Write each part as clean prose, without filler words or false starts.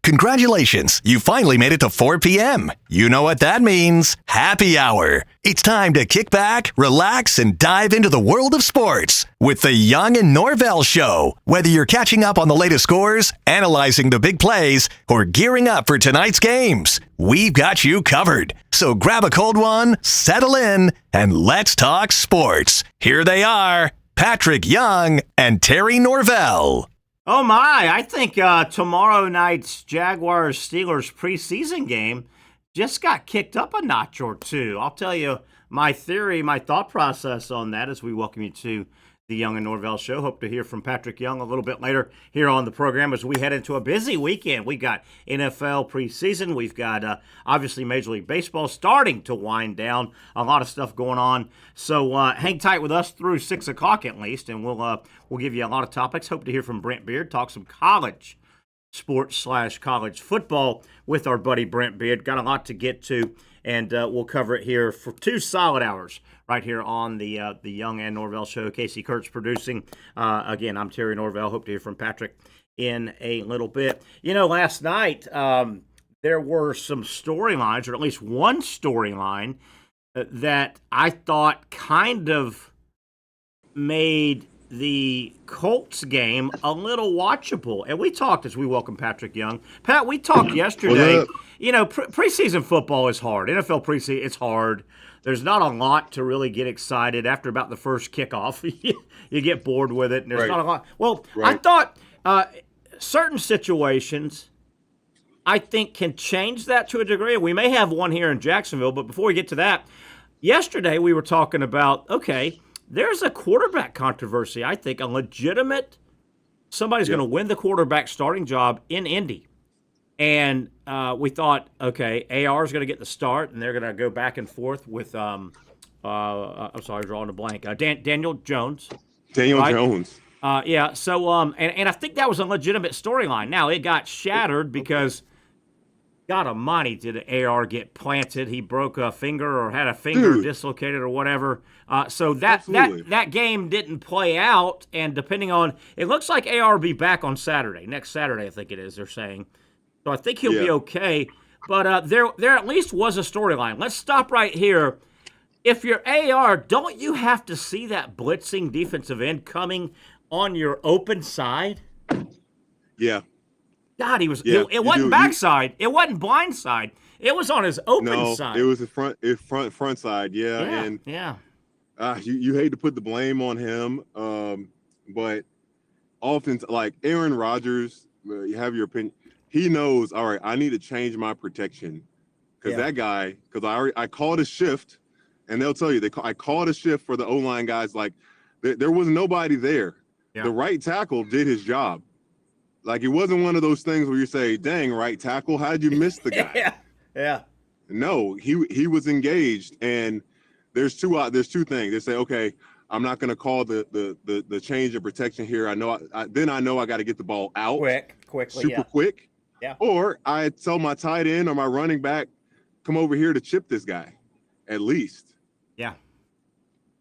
Congratulations, you finally made it to 4 p.m. You know what that means. Happy hour. It's time to kick back, relax, and dive into the world of sports with the Young and Norvelle Show. Whether you're catching up on the latest scores, analyzing the big plays, or gearing up for tonight's games, we've got you covered. So grab a cold one, settle in, and let's talk sports. Here they are, Patric Young and Terry Norvelle. Oh my, I think tomorrow night's Jaguars-Steelers preseason game just got kicked up a notch or two. I'll tell you my theory, my thought process on that as we welcome you to the Young and Norvelle Show. Hope to hear from Patric Young a little bit later here on the program as we head into a busy weekend. We got NFL preseason. We've got obviously Major League Baseball starting to wind down. A lot of stuff going on. So hang tight with us through 6 o'clock at least, and we'll give you a lot of topics. Hope to hear from Brent Beard, talk some college sports / college football with our buddy Brent Beard. Got a lot to get to, and we'll cover it here for 2 solid hours right here on the Young and Norvelle Show. Casey Kurtz producing. Again, I'm Terry Norvelle. Hope to hear from Patric in a little bit. You know, last night there were some storylines, or at least one storyline, that I thought kind of made the Colts game a little watchable. And we talked as we welcome Patric Young. Pat, we talked yesterday. You know, preseason football is hard. NFL preseason, it's hard. There's not a lot to really get excited after about the first kickoff. You get bored with it, and there's not a lot. Well, I thought certain situations, I think, can change that to a degree. We may have one here in Jacksonville, but before we get to that, yesterday we were talking about, okay, there's a quarterback controversy, I think, a legitimate – somebody's going to win the quarterback starting job in Indy. And we thought, okay, AR is going to get the start, and they're going to go back and forth with I'm sorry, drawing a blank. Daniel Jones. Jones. Yeah. So and I think that was a legitimate storyline. Now it got shattered because, God Almighty, did AR get planted? He broke a finger or had a finger dislocated or whatever. So that game didn't play out, and depending on, it looks like AR will be back on Saturday, next Saturday, I think it is. They're saying. So I think he'll be okay. But there at least was a storyline. Let's stop right here. If you're AR, don't you have to see that blitzing defensive end coming on your open side? Yeah. God, he was. Yeah, it wasn't backside. It wasn't blind side. It was on his open side. No, it was the front side. Yeah. You hate to put the blame on him, but often, like Aaron Rodgers, you have your opinion. He knows, all right, I need to change my protection because that guy, because I called a shift, and they'll tell you, I called a shift for the O-line guys. Like, there was nobody there. Yeah. The right tackle did his job. Like, it wasn't one of those things where you say, dang, right tackle, how'd you miss the guy? Yeah. No, he was engaged, and there's two things. They say, okay, I'm not going to call the change of protection here. I know I got to get the ball out quickly, quick. Yeah. Or I tell my tight end or my running back, come over here to chip this guy, at least. Yeah.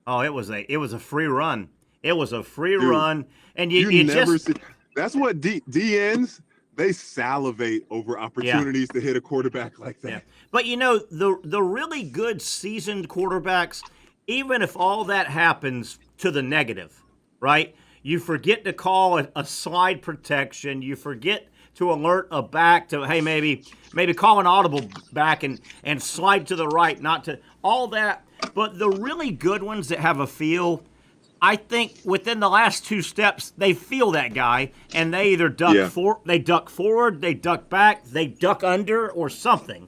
Oh, it was a free run. It was a free run, and you never just see. That's what DNs, they salivate over opportunities to hit a quarterback like that. Yeah. But you know, the really good seasoned quarterbacks, even if all that happens to the negative, right? You forget to call a slide protection. You forget to alert a back to, hey, maybe call an audible back and slide to the right, not to all that. But the really good ones that have a feel, I think within the last 2 steps, they feel that guy, and they either duck forward, they duck back, they duck under, or something.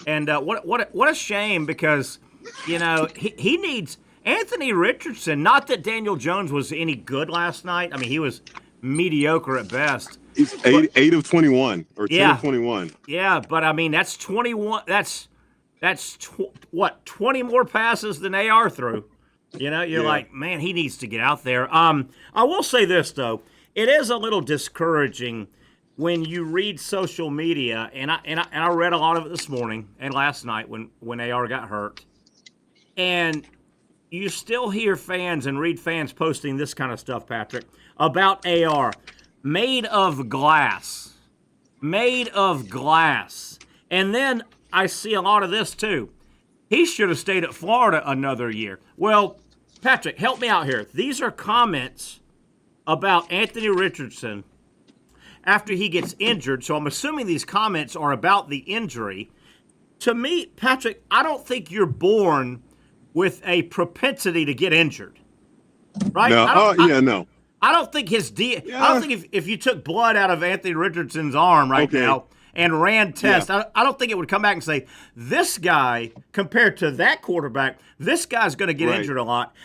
And what a shame, because you know he needs Anthony Richardson. Not that Daniel Jones was any good last night. I mean, he was mediocre at best. He's 8 of 21 or 10 of 21. Yeah, but I mean that's 21. That's 20 more passes than AR threw. You know, you're like, man, he needs to get out there. I will say this though, it is a little discouraging when you read social media, and I read a lot of it this morning and last night when AR got hurt, and you still hear fans and read fans posting this kind of stuff, Patric, about AR. Made of glass. made of glass. And then I see a lot of this too. He should have stayed at Florida another year. Well, Patrick, help me out here. These are comments about Anthony Richardson after he gets injured. So I'm assuming these comments are about the injury. To me, Patrick, I don't think you're born with a propensity to get injured. Right? No. No. I don't think I don't think if you took blood out of Anthony Richardson's arm now and ran tests, I don't think it would come back and say, this guy, compared to that quarterback, this guy's going to get injured a lot.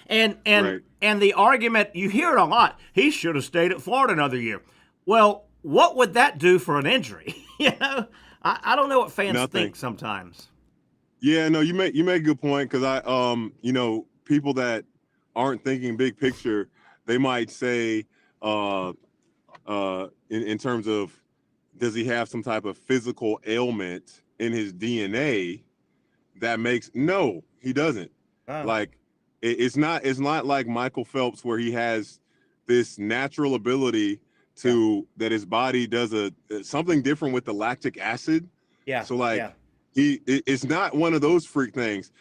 And the argument, you hear it a lot, he should have stayed at Florida another year. Well, what would that do for an injury? I don't know what fans think sometimes. Yeah, no, you make a good point, because people that aren't thinking big picture, they might say, in terms of, does he have some type of physical ailment in his DNA that makes? No, he doesn't. Oh. Like, it's not like Michael Phelps, where he has this natural ability to that his body does something different with the lactic acid. Yeah. So it's not one of those freak things.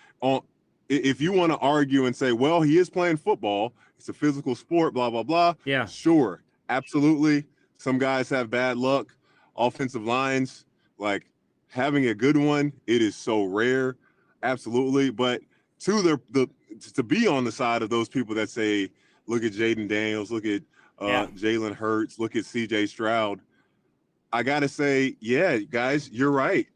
If you want to argue and say, well, he is playing football, it's a physical sport, blah, blah, blah. Yeah. Sure. Absolutely. Some guys have bad luck. Offensive lines, like, having a good one, it is so rare. Absolutely. But to be on the side of those people that say, look at Jaden Daniels, look at Jalen Hurts, look at CJ Stroud, I got to say, yeah, guys, you're right.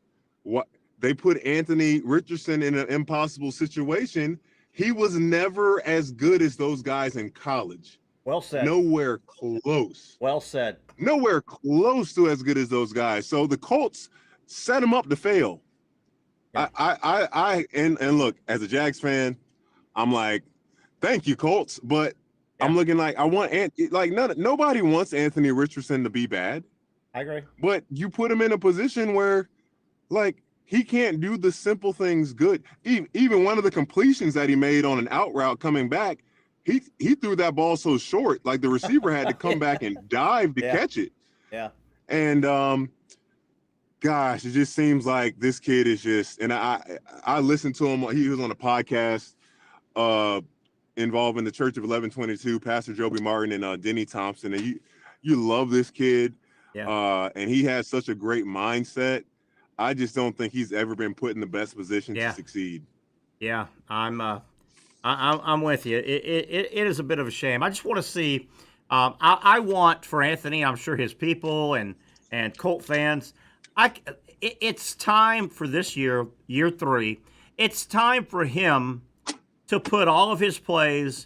What they put Anthony Richardson in an impossible situation. He was never as good as those guys in college. Well said. Nowhere close. Well said. Nowhere close to as good as those guys. So the Colts set him up to fail. Yeah. And look, as a Jags fan, I'm thank you, Colts. But I'm looking I want nobody wants Anthony Richardson to be bad. I agree. But you put him in a position where, he can't do the simple things good. Even one of the completions that he made on an out route coming back, he threw that ball so short, the receiver had to come back and dive to catch it. Yeah. And gosh, it just seems like this kid is just. And I listened to him. He was on a podcast involving the Church of 1122, Pastor Joby Martin and Denny Thompson. And you love this kid. Yeah. And he has such a great mindset. I just don't think he's ever been put in the best position to succeed. Yeah, I'm with you. It is a bit of a shame. I just want to see. I want for Anthony. I'm sure his people and Colt fans. It's time for this year 3. It's time for him to put all of his plays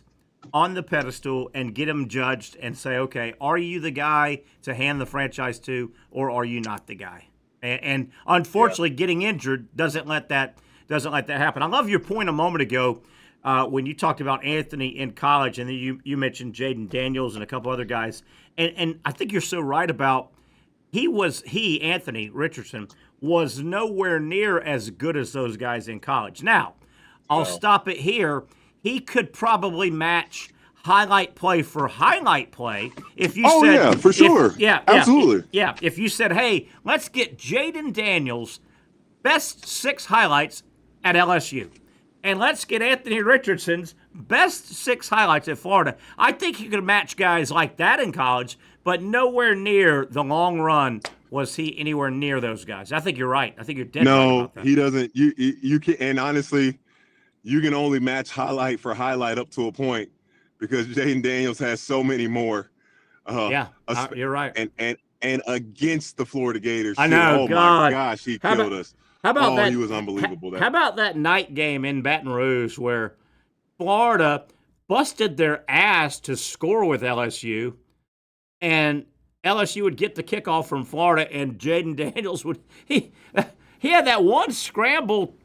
on the pedestal and get him judged and say, okay, are you the guy to hand the franchise to, or are you not the guy? And unfortunately, getting injured doesn't let that happen. I love your point a moment ago when you talked about Anthony in college, and then you mentioned Jaden Daniels and a couple other guys. And I think you're so right about Anthony Richardson was nowhere near as good as those guys in college. Now, I'll stop it here. He could probably match highlight play for highlight play if you said, yeah, for sure. Absolutely. If you said, hey, let's get Jaden Daniels' best 6 highlights at LSU, and let's get Anthony Richardson's best 6 highlights at Florida. I think you could match guys like that in college, but nowhere near the long run was he anywhere near those guys. I think you're right. I think you're dead right about that. No, he doesn't. You can, and honestly, you can only match highlight for highlight up to a point, because Jaden Daniels has so many more. You're right. And against the Florida Gators. I know. Oh God. My gosh, he killed us. How about that? He was unbelievable. How about that night game in Baton Rouge where Florida busted their ass to score with LSU, and LSU would get the kickoff from Florida, and Jaden Daniels he had that one scramble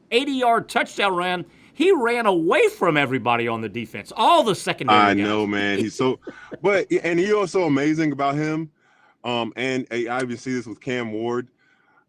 80-yard touchdown run. He ran away from everybody on the defense, all the secondary guys. I know, man. He's so, and he also amazing about him. And I even see this with Cam Ward.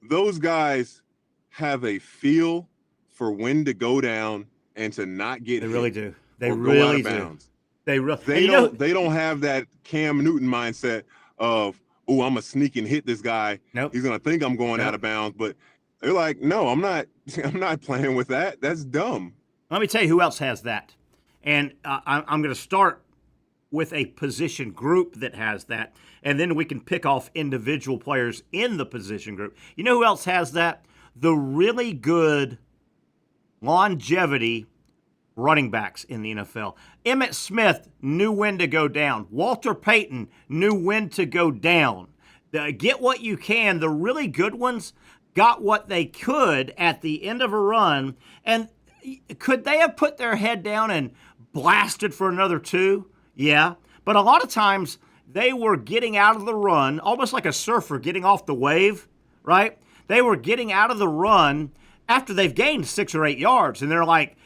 Those guys have a feel for when to go down and to not get hit. They really do. They really do. They don't have that Cam Newton mindset of, oh, I'm gonna sneak and hit this guy. Nope. He's gonna think I'm going out of bounds, but they're like, no, I'm not. I'm not playing with that. That's dumb. Let me tell you who else has that, and I'm going to start with a position group that has that, and then we can pick off individual players in the position group. You know who else has that? The really good longevity running backs in the NFL. Emmitt Smith knew when to go down. Walter Payton knew when to go down. Get what you can. The really good ones got what they could at the end of a run. And could they have put their head down and blasted for another 2? Yeah. But a lot of times they were getting out of the run, almost like a surfer getting off the wave, right? They were getting out of the run after they've gained 6 or 8 yards. And they're like,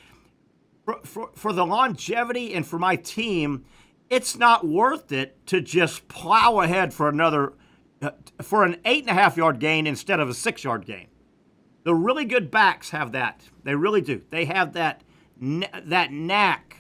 for the longevity and for my team, it's not worth it to just plow ahead for another, for an 8.5-yard gain instead of a 6-yard gain. The really good backs have that. They really do. They have that knack.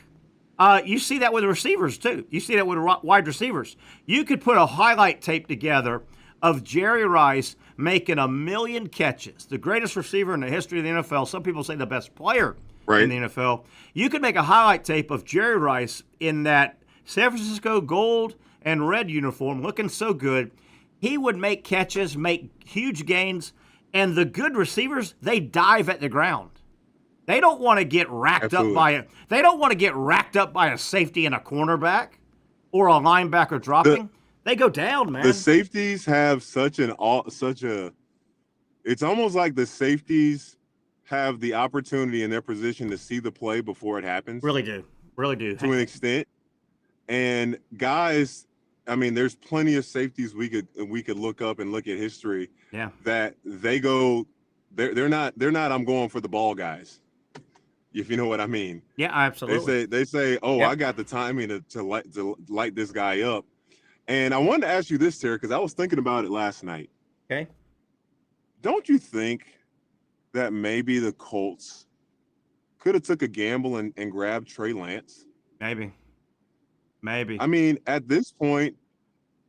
You see that with receivers too. You see that with wide receivers. You could put a highlight tape together of Jerry Rice making 1,000,000 catches, the greatest receiver in the history of the NFL. Some people say the best player in the NFL. You could make a highlight tape of Jerry Rice in that San Francisco gold and red uniform, looking so good. He would make catches, make huge gains, and the good receivers, they dive at the ground. They don't want to get racked up by it. They don't want to get racked up by a safety and a cornerback or a linebacker dropping. They go down, man. The safeties have such a. It's almost like the safeties have the opportunity in their position to see the play before it happens. Really do. To an extent. And guys, I mean, there's plenty of safeties we could look up and look at history. Yeah. That they go, they're not. I'm going for the ball guys. If you know what I mean. Yeah, absolutely. They say, oh, I got the timing to light this guy up. And I wanted to ask you this, Terry, because I was thinking about it last night. Okay. Don't you think that maybe the Colts could have took a gamble and grabbed Trey Lance? Maybe. I mean, at this point,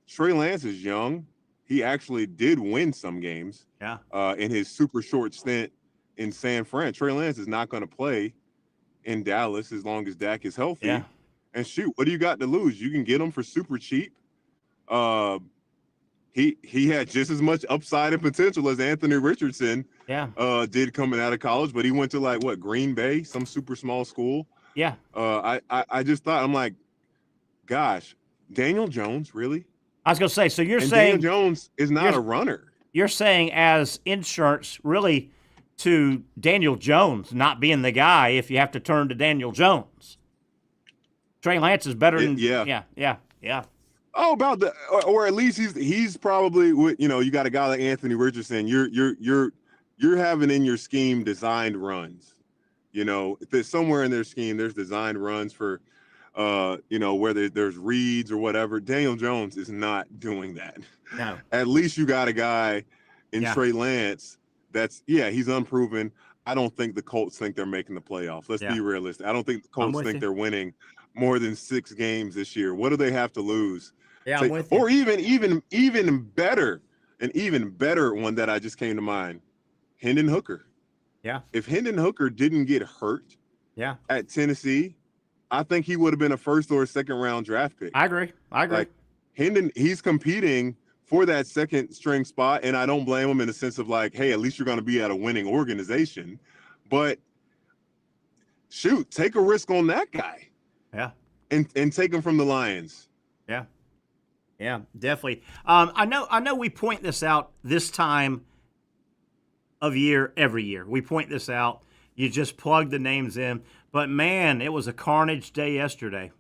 Trey Lance is young. He actually did win some games. Yeah. In his super short stint in San Fran. Trey Lance is not going to play in Dallas as long as Dak is healthy. Yeah. And shoot, what do you got to lose? You can get him for super cheap. He had just as much upside and potential as Anthony Richardson did coming out of college, but he went to Green Bay, some super small school. Yeah. I just thought, I'm like, gosh, Daniel Jones, really? I was going to say, so you're saying Daniel Jones is not a runner. You're saying as insurance really to Daniel Jones not being the guy if you have to turn to Daniel Jones. Trey Lance is better than yeah. Oh, about the or at least he's probably you got a guy like Anthony Richardson. You're having in your scheme designed runs. If there's somewhere in their scheme there's designed runs for whether there's reads or whatever. Daniel Jones is not doing that. No. At least you got a guy in Trey Lance that's he's unproven. I don't think the Colts think they're making the playoffs. Let's be realistic. I don't think the Colts think they're winning more than 6 games this year. What do they have to lose? Yeah, I'm with you. Or even better, an even better one that I just came to mind, Hendon Hooker. Yeah. If Hendon Hooker didn't get hurt at Tennessee, I think he would have been a 1st or 2nd round draft pick. I agree. Like Hendon, he's competing for that 2nd string spot, and I don't blame him in the sense of like, hey, at least you're going to be at a winning organization. But shoot, take a risk on that guy. Yeah. And take him from the Lions. Yeah. Yeah, definitely. I know we point this out this time of year every year. We point this out. You just plug the names in. But, man, it was a carnage day yesterday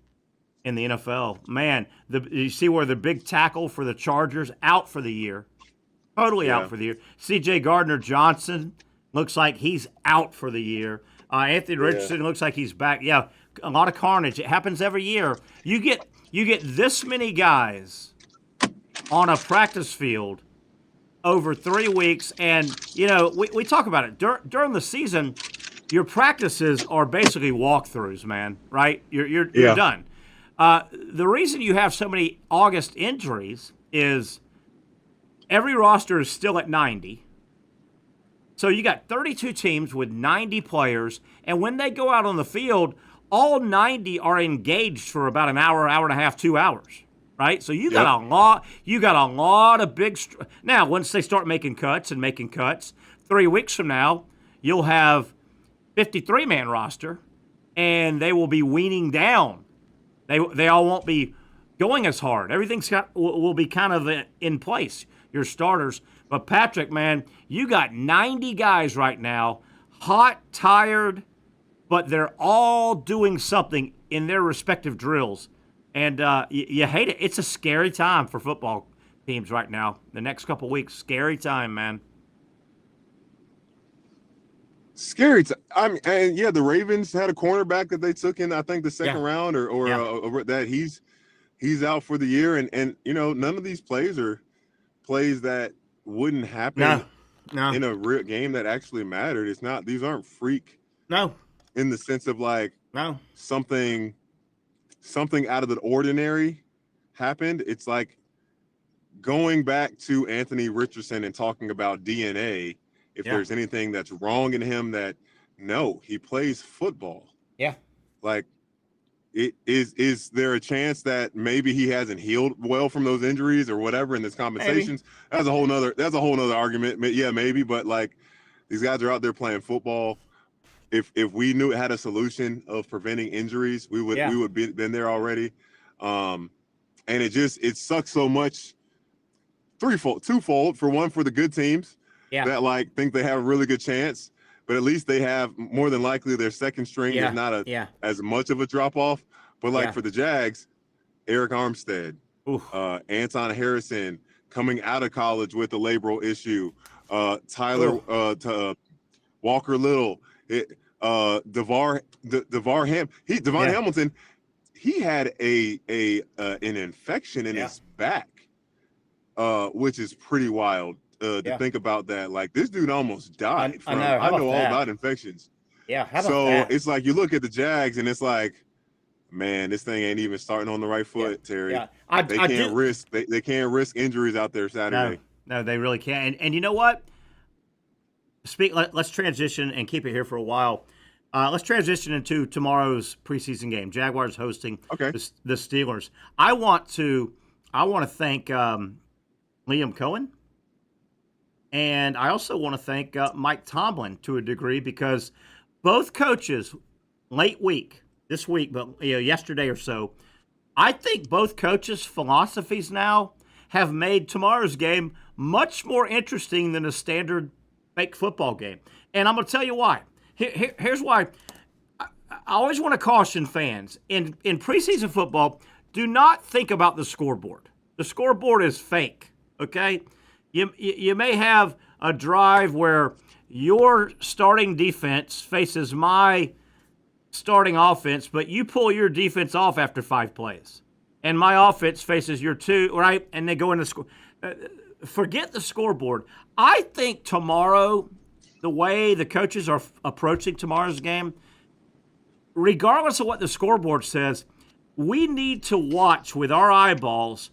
in the NFL. Man, you see where the big tackle for the Chargers out for the year. Totally out for the year. C.J. Gardner-Johnson looks like he's out for the year. Anthony Richardson looks like he's back. Yeah, a lot of carnage. It happens every year. You get this many guys on a practice field over 3 weeks, and we talk about it during the season. Your practices are basically walkthroughs, man. Right? You're done. The reason you have so many August injuries is every roster is still at 90. So you got 32 teams with 90 players, and when they go out on the field, all 90 are engaged for about an hour, hour and a half, 2 hours, right? So you got a lot. You got a lot of big. Now, once they start making cuts, 3 weeks from now, you'll have 53-man roster, and they will be weaning down. They all won't be going as hard. Everything's will be kind of in place. Your starters. But Patrick, man, you got 90 guys right now, hot, tired, but they're all doing something in their respective drills. And you hate it. It's a scary time for football teams right now. The next couple weeks, scary time, man. Scary. I mean, and the Ravens had a cornerback that they took in, I think, the second round, or that he's out for the year. And none of these plays are plays that wouldn't happen in a real game that actually mattered. It's not; these aren't freak. In the sense of something out of the ordinary happened. It's like going back to Anthony Richardson and talking about DNA. If there's anything that's wrong in him, he plays football. Yeah. Is there a chance that maybe he hasn't healed well from those injuries or whatever in this conversations? Maybe. That's a whole nother argument. Yeah, maybe, but these guys are out there playing football. If we knew it had a solution of preventing injuries, we would been there already. And it sucks so much. Twofold. For one, for the good teams that think they have a really good chance. But at least they have more than likely their second string is not as much of a drop off. But for the Jags, Eric Armstead, Anton Harrison coming out of college with a labral issue, Tyler Walker Little, DeVar Hamilton, he had an infection in his back, which is pretty wild. To think about that, this dude almost died. I know all about infections. Yeah. How about that? It's you look at the Jags and it's man, this thing ain't even starting on the right foot, Terry. Yeah. They can't risk injuries out there Saturday. No, they really can't. And you know what? Let's transition and keep it here for a while. Let's transition into tomorrow's preseason game. Jaguars hosting the Steelers. I want to thank Liam Cohen. And I also want to thank Mike Tomlin to a degree because both coaches, this week, but yesterday or so, I think both coaches' philosophies now have made tomorrow's game much more interesting than a standard fake football game. And I'm going to tell you why. Here's why. I always want to caution fans. In preseason football, do not think about the scoreboard. The scoreboard is fake, okay? You may have a drive where your starting defense faces my starting offense, but you pull your defense off after 5 plays. And my offense faces your 2, right? And they go into score. Forget the scoreboard. I think tomorrow, the way the coaches are approaching tomorrow's game, regardless of what the scoreboard says, we need to watch with our eyeballs,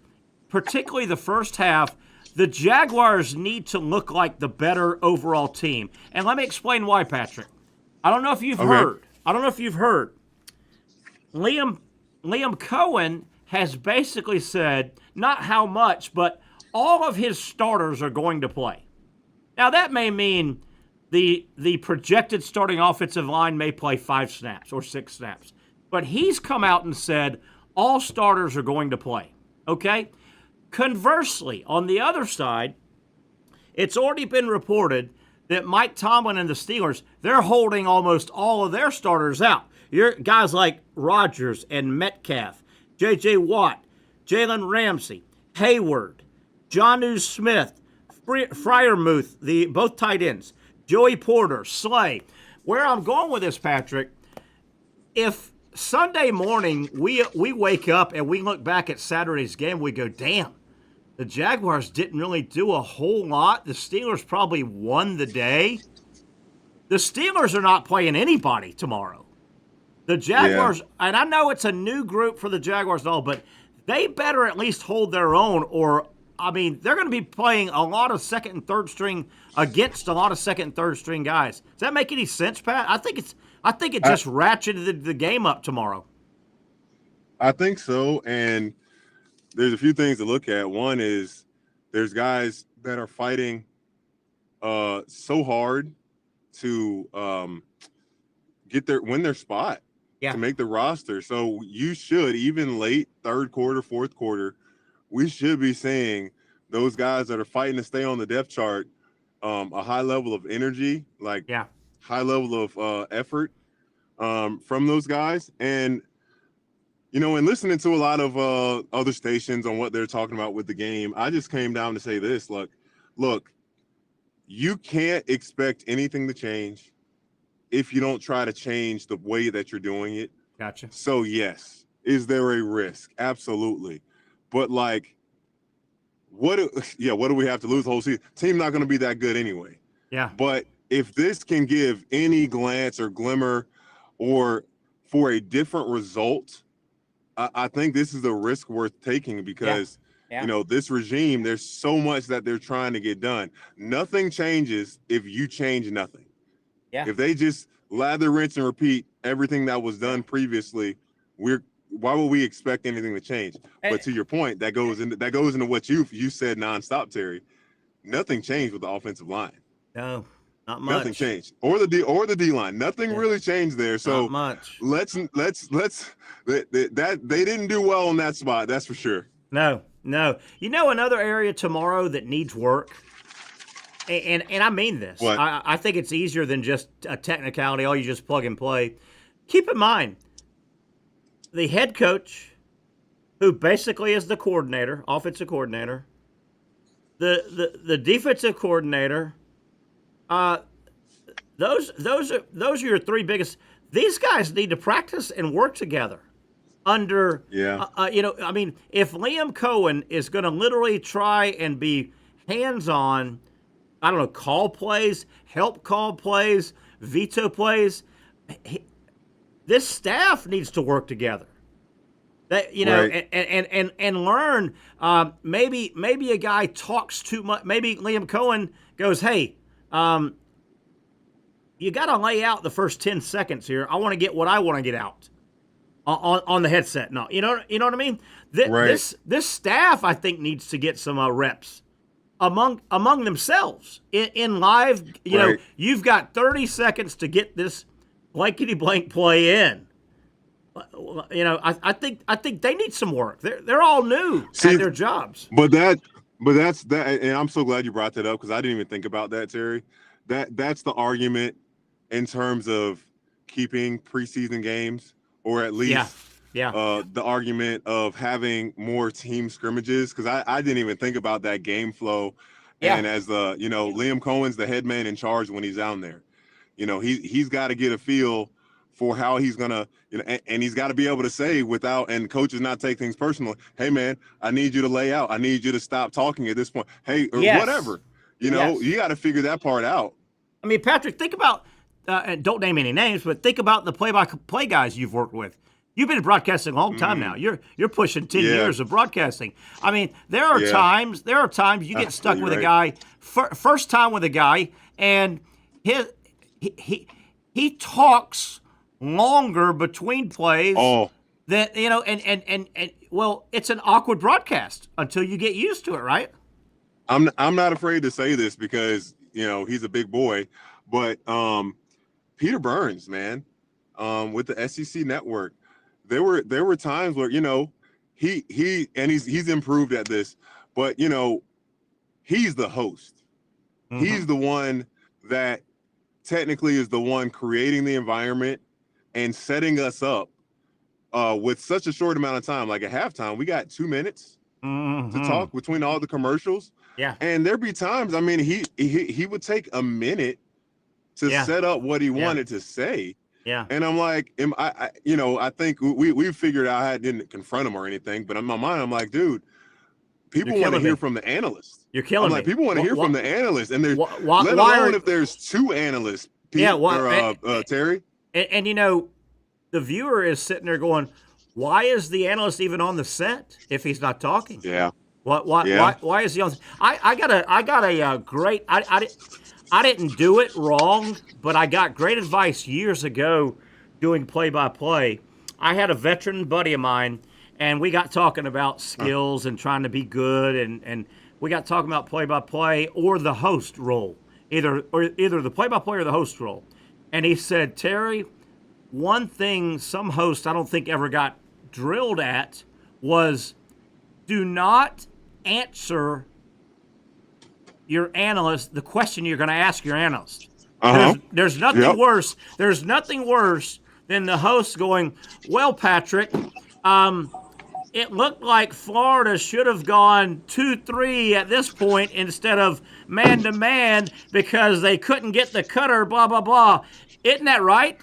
particularly the first half. The Jaguars need to look like the better overall team. And let me explain why, Patrick. I don't know if you've heard. Liam Cohen has basically said not how much, but all of his starters are going to play. Now, that may mean the projected starting offensive line may play 5 snaps or 6 snaps. But he's come out and said all starters are going to play. Okay? Conversely, on the other side, it's already been reported that Mike Tomlin and the Steelers, they're holding almost all of their starters out. You're guys like Rodgers and Metcalf, J.J. Watt, Jalen Ramsey, Hayward, Jonnu Smith, Freiermuth, both tight ends, Joey Porter, Slay. Where I'm going with this, Patrick, if Sunday morning we wake up and we look back at Saturday's game, we go, damn, the Jaguars didn't really do a whole lot. The Steelers probably won the day. The Steelers are not playing anybody tomorrow. The Jaguars, and I know it's a new group for the Jaguars and all, but they better at least hold their own, or I mean, they're going to be playing a lot of second and third string against a lot of second and third string guys. Does that make any sense, Pat? I think it just ratcheted the game up tomorrow. I think so, and there's a few things to look at. One is there's guys that are fighting so hard to win their spot to make the roster. So you should, even late third quarter, fourth quarter, we should be seeing those guys that are fighting to stay on the depth chart, a high level of energy, high level of effort from those guys. And and listening to a lot of other stations on what they're talking about with the game, I just came down to say this: look, you can't expect anything to change if you don't try to change the way that you're doing it. Gotcha. So yes, is there a risk? Absolutely. But what do we have to lose the whole season? Team not going to be that good anyway. Yeah. But if this can give any glance or glimmer or for a different result, I think this is a risk worth taking because, this regime, there's so much that they're trying to get done. Nothing changes if you change nothing. Yeah. If they just lather, rinse, and repeat everything that was done previously, why would we expect anything to change? But to your point, that goes into what you said nonstop, Terry. Nothing changed with the offensive line. No. Not much. Nothing changed, or the D line. Nothing really changed there. So not much. Let's that they didn't do well on that spot. That's for sure. No. Another area tomorrow that needs work, and I mean this. What? I think it's easier than just a technicality. You just plug and play. Keep in mind, the head coach, who basically is the coordinator, offensive coordinator, the defensive coordinator. Those are your three biggest. These guys need to practice and work together. If Liam Cohen is going to literally try and be hands-on, call plays, help call plays, veto plays, this staff needs to work together. That right. and learn. Maybe a guy talks too much. Maybe Liam Cohen goes, "Hey, you got to lay out the first 10 seconds here. I want to get what I want to get out on the headset." No, you know what I mean? This staff, I think, needs to get some reps among themselves in live. You've got 30 seconds to get this blankety blank play in. I think they need some work. They're all new at their jobs. But that's that, and I'm so glad you brought that up because I didn't even think about that, Terry. That's the argument in terms of keeping preseason games, or at least the argument of having more team scrimmages, because I didn't even think about that game flow. Yeah. And as Liam Cohen's the head man in charge when he's down there. He's got to get a feel for how he's gonna, and he's got to be able to say and coaches not take things personally. Hey man, I need you to lay out. I need you to stop talking at this point. Hey, or whatever. You got to figure that part out. I mean, Patrick, think about, and don't name any names, but think about the play-by-play guys you've worked with. You've been broadcasting a long time now. You're pushing 10 years of broadcasting. I mean, there are times you get stuck with a guy, first time with a guy, and he talks longer between plays. Oh. Than, and it's an awkward broadcast until you get used to it, right? I'm not afraid to say this because he's a big boy, but Peter Burns, man, with the SEC Network, there were times where he's improved at this, but he's the host. Mm-hmm. He's the one that technically is the one creating the environment and setting us up with such a short amount of time. Like at halftime, we got 2 minutes to talk between all the commercials. Yeah. And there'd be times, I mean, he would take a minute to set up what he wanted to say. Yeah. And I'm like, I think we figured out I didn't confront him or anything, but in my mind, I'm like, dude, people want to hear from the analysts. You're killing me. Like, people want to hear from the analysts, and there's let alone if there's two analysts. Terry. And the viewer is sitting there going, why is the analyst even on the set if he's not talking? Yeah. Why is he on? I got a great. I didn't do it wrong, but I got great advice years ago doing play-by-play. I had a veteran buddy of mine, and we got talking about skills and trying to be good, and we got talking about play-by-play or the host role, either the play-by-play or the host role. And he said, Terry, one thing some hosts I don't think ever got drilled at was do not answer your analyst the question you're going to ask your analyst. There's nothing worse. There's nothing worse than the host going, well, Patrick, it looked like Florida should have gone 2-3 at this point instead of man-to-man because they couldn't get the cutter, blah, blah, blah. Isn't that right?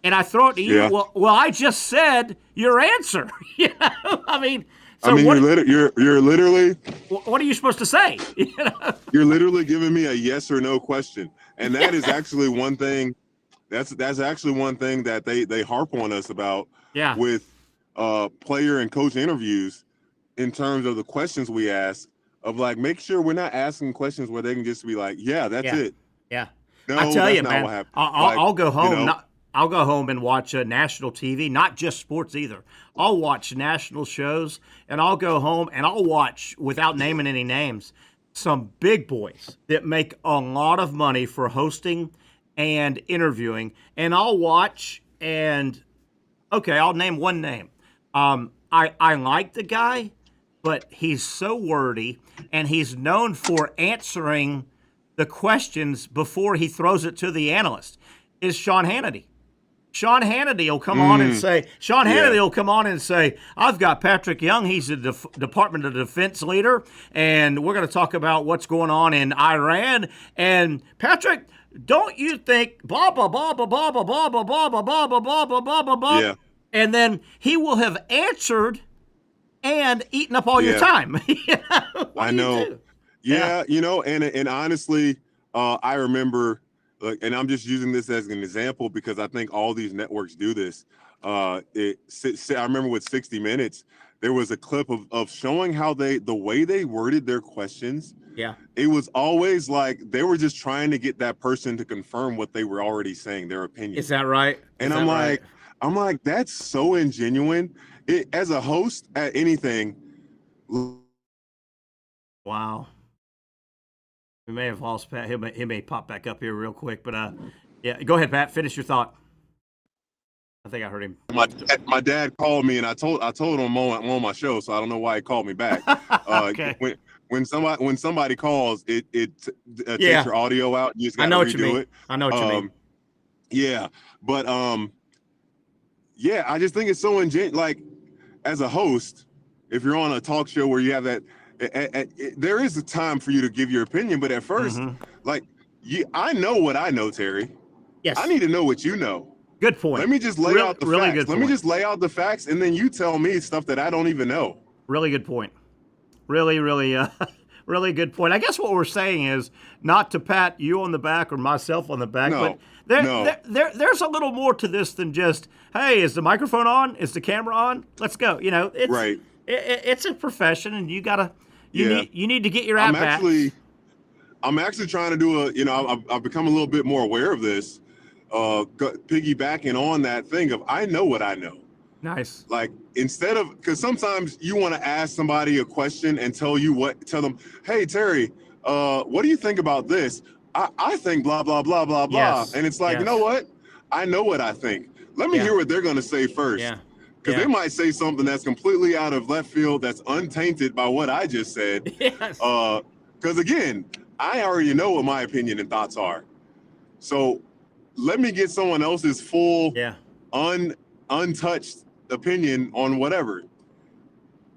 And I throw it to you. Yeah. Well, I just said your answer. You know, I mean, you're literally. What are you supposed to say? You know? You're literally giving me a yes or no question, and that is actually one thing. That's actually one thing that they harp on us about. Yeah. With player and coach interviews, in terms of the questions we ask, of like make sure we're not asking questions where they can just be like, yeah, that's it. Yeah. No, I tell you, not man, what happened. I'll go home. You know, I'll go home and watch national TV, not just sports either. I'll watch national shows, and I'll go home and I'll watch, without naming any names, some big boys that make a lot of money for hosting and interviewing. And I'll watch and, okay, I'll name one name. I like the guy, but he's so wordy, and he's known for answering the questions before he throws it to the analyst, is Sean Hannity. Sean Hannity will come on and say, I've got Patric Young. He's the Department of Defense leader, and we're going to talk about what's going on in Iran. And Patrick, don't you think blah, blah, blah, blah, blah, blah, blah, blah, blah, blah, blah, blah, blah, blah, blah, blah, blah. Yeah. And then he will have answered and eaten up all your time. You know? I know. Yeah, you know, and honestly, I remember, and I'm just using this as an example because I think all these networks do this. I remember with 60 Minutes, there was a clip of showing how the way they worded their questions. Yeah. It was always like they were just trying to get that person to confirm what they were already saying, their opinion. Is that right? And I'm like, that's so ingenuine. As a host at anything. Wow. We may have lost Pat. He may pop back up here real quick, but yeah, go ahead, Pat. Finish your thought. I think I heard him. My dad called me, and I told him on my show, so I don't know why he called me back. Okay. When somebody calls, it takes your audio out. You just gotta redo it. I know what you mean. Yeah, but yeah, I just think it's so ingenuine. Like, as a host, if you're on a talk show where you have that, there is a time for you to give your opinion, but at first, I know what I know, Terry. Yes. I need to know what you know. Good point. Let me just lay out the facts. Let me just lay out the facts, and then you tell me stuff that I don't even know. Really good point. Really, really, really good point. I guess what we're saying is not to pat you on the back or myself on the back, but there's a little more to this than just, hey, is the microphone on? Is the camera on? Let's go. You know, it's right. It's a profession, and you need to get your at bat. I'm actually trying to do I've become a little bit more aware of this, piggybacking on that thing of I know what I know. Nice. Like, instead of, because sometimes you want to ask somebody a question and tell them, hey, Terry, what do you think about this? I think blah, blah, blah, blah, blah. Yes. And it's like, you know what? I know what I think. Let me hear what they're going to say first. Yeah. Because they might say something that's completely out of left field that's untainted by what I just said. Yes. Because, again, I already know what my opinion and thoughts are. So let me get someone else's full, untouched opinion on whatever.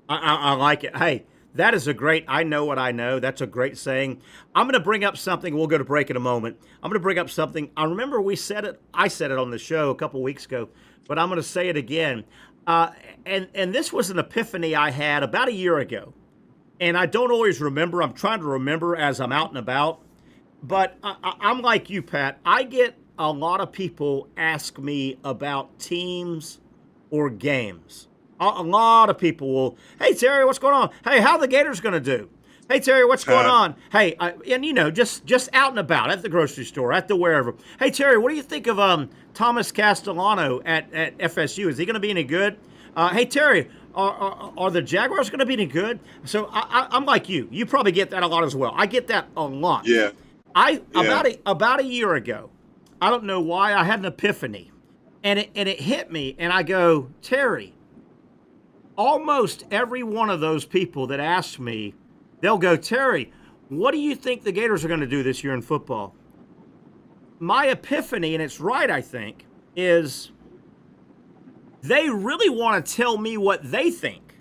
I like it. Hey, that is a great, I know what I know. That's a great saying. I'm going to bring up something. We'll go to break in a moment. I'm going to bring up something. I remember I said it on the show a couple weeks ago, but I'm going to say it again. And this was an epiphany I had about a year ago. And I don't always remember. I'm trying to remember as I'm out and about. But I'm like you, Pat. I get a lot of people ask me about teams or games. A lot of people will, hey, Terry, what's going on? Hey, how the Gators going to do? Hey, Terry, what's going on? Hey, and just out and about at the grocery store, at the wherever. Hey, Terry, what do you think of Thomas Castellano at FSU? Is he going to be any good? Hey, Terry, are the Jaguars going to be any good? So I'm like you. You probably get that a lot as well. I get that a lot. Yeah. About a year ago, I don't know why, I had an epiphany, and it hit me, and I go, Terry, almost every one of those people that ask me, they'll go, Terry, what do you think the Gators are going to do this year in football? My epiphany, and it's right, I think, is they really want to tell me what they think.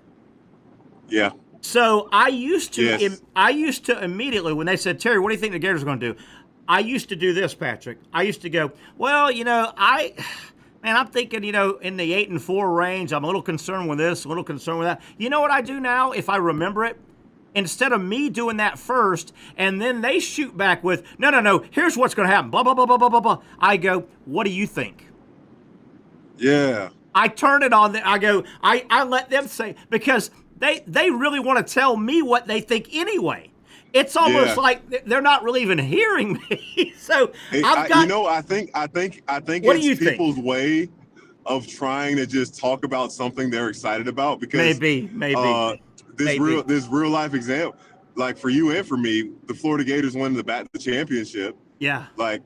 Yeah. So I used to immediately, when they said, Terry, what do you think the Gators are going to do? I used to do this, Patrick. I used to go, well, I'm thinking, in the 8-4 range. I'm a little concerned with this, a little concerned with that. You know what I do now, if I remember it? Instead of me doing that first, and then they shoot back with, no, here's what's going to happen, blah, blah, blah, blah, blah, blah, blah. I go, what do you think? Yeah. I turn it on. I go, I let them say, because they really want to tell me what they think anyway. It's almost like they're not really even hearing me. So I think what it's people's way of trying to just talk about something they're excited about, because maybe this real life example, like for you and for me, the Florida Gators won the championship. Yeah. Like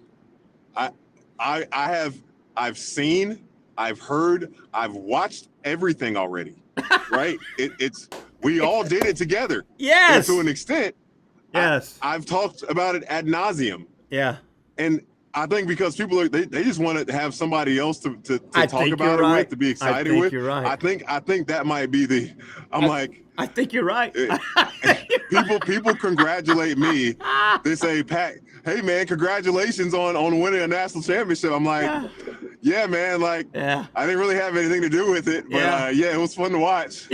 I've seen, I've heard, I've watched everything already. Right? We all did it together. Yes. And to an extent. Yes. I've talked about it ad nauseum. Yeah. And I think because people they just want to have somebody else to talk about it with, to be excited with. You're right. I think that might be I think you're right. People congratulate me. They say, Pat, hey man, congratulations on winning a national championship. I'm like, yeah man, I didn't really have anything to do with it, but it was fun to watch.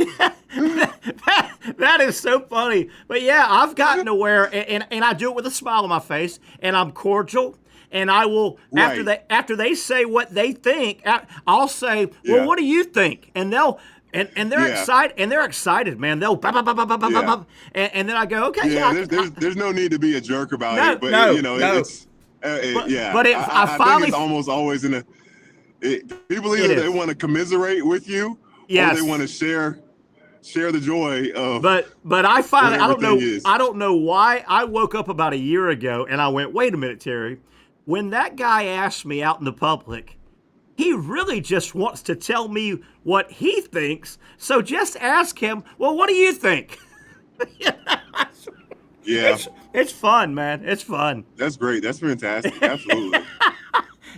That is so funny. But yeah, I've gotten to where, and I do it with a smile on my face, and I'm cordial. And I will, after they say what they think, I'll say, well, what do you think? And they're excited, man. They'll and then I go, okay, there's no need to be a jerk about it, but it's But I think it's almost always people either they want to commiserate with you, or they want to share the joy of. But I finally, I don't know why I woke up about a year ago and I went, wait a minute, Terry. When that guy asked me out in the public, he really just wants to tell me what he thinks. So just ask him, well, what do you think? It's fun, man. It's fun. That's great. That's fantastic. Absolutely.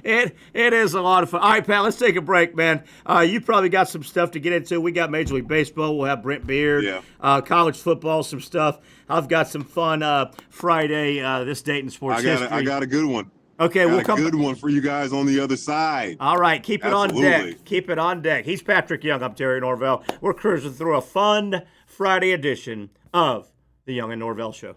It is a lot of fun. All right, Pat, let's take a break, man. You probably got some stuff to get into. We got Major League Baseball. We'll have Brent Beard. College football, some stuff. I've got some fun Friday, this date in sports history. I got a good one. Okay, we'll come. Good one for you guys on the other side. All right, keep it on deck. Keep it on deck. He's Patrick Young. I'm Terry Norvelle. We're cruising through a fun Friday edition of the Young and Norvelle Show.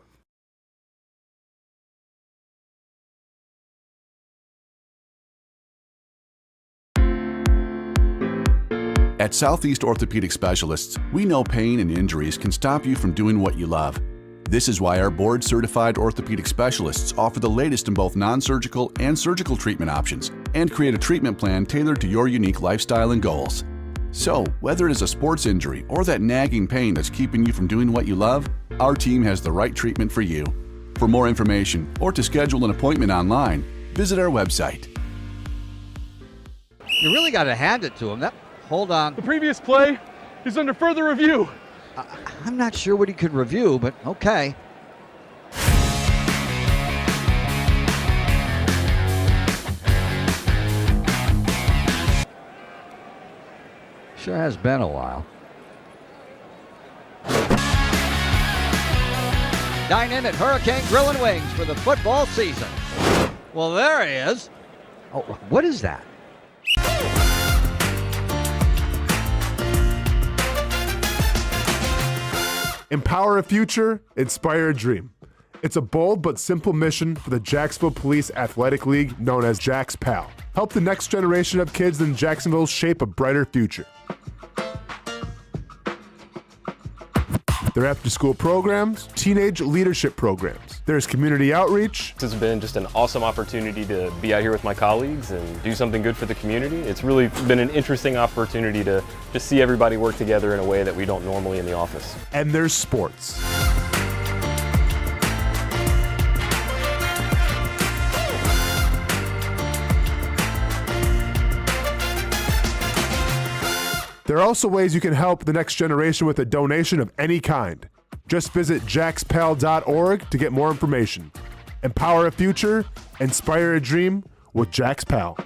At Southeast Orthopedic Specialists, we know pain and injuries can stop you from doing what you love. This is why our board-certified orthopedic specialists offer the latest in both non-surgical and surgical treatment options and create a treatment plan tailored to your unique lifestyle and goals. So, whether it is a sports injury or that nagging pain that's keeping you from doing what you love, our team has the right treatment for you. For more information or to schedule an appointment online, visit our website. You really got to hand it to him. Hold on. The previous play is under further review. I'm not sure what he could review, but okay. Sure has been a while. Dine in at Hurricane Grill and Wings for the football season. Well, there he is. Oh, what is that? Empower a future, inspire a dream. It's a bold but simple mission for the Jacksonville Police Athletic League known as Jax PAL. Help the next generation of kids in Jacksonville shape a brighter future. their after-school programs, teenage leadership programs. There's community outreach. This has been just an awesome opportunity to be out here with my colleagues and do something good for the community. It's really been an interesting opportunity to just see everybody work together in a way that we don't normally in the office. And there's sports. There are also ways you can help the next generation with a donation of any kind. Just visit jaxpal.org to get more information. Empower a future, inspire a dream with Jax Pal.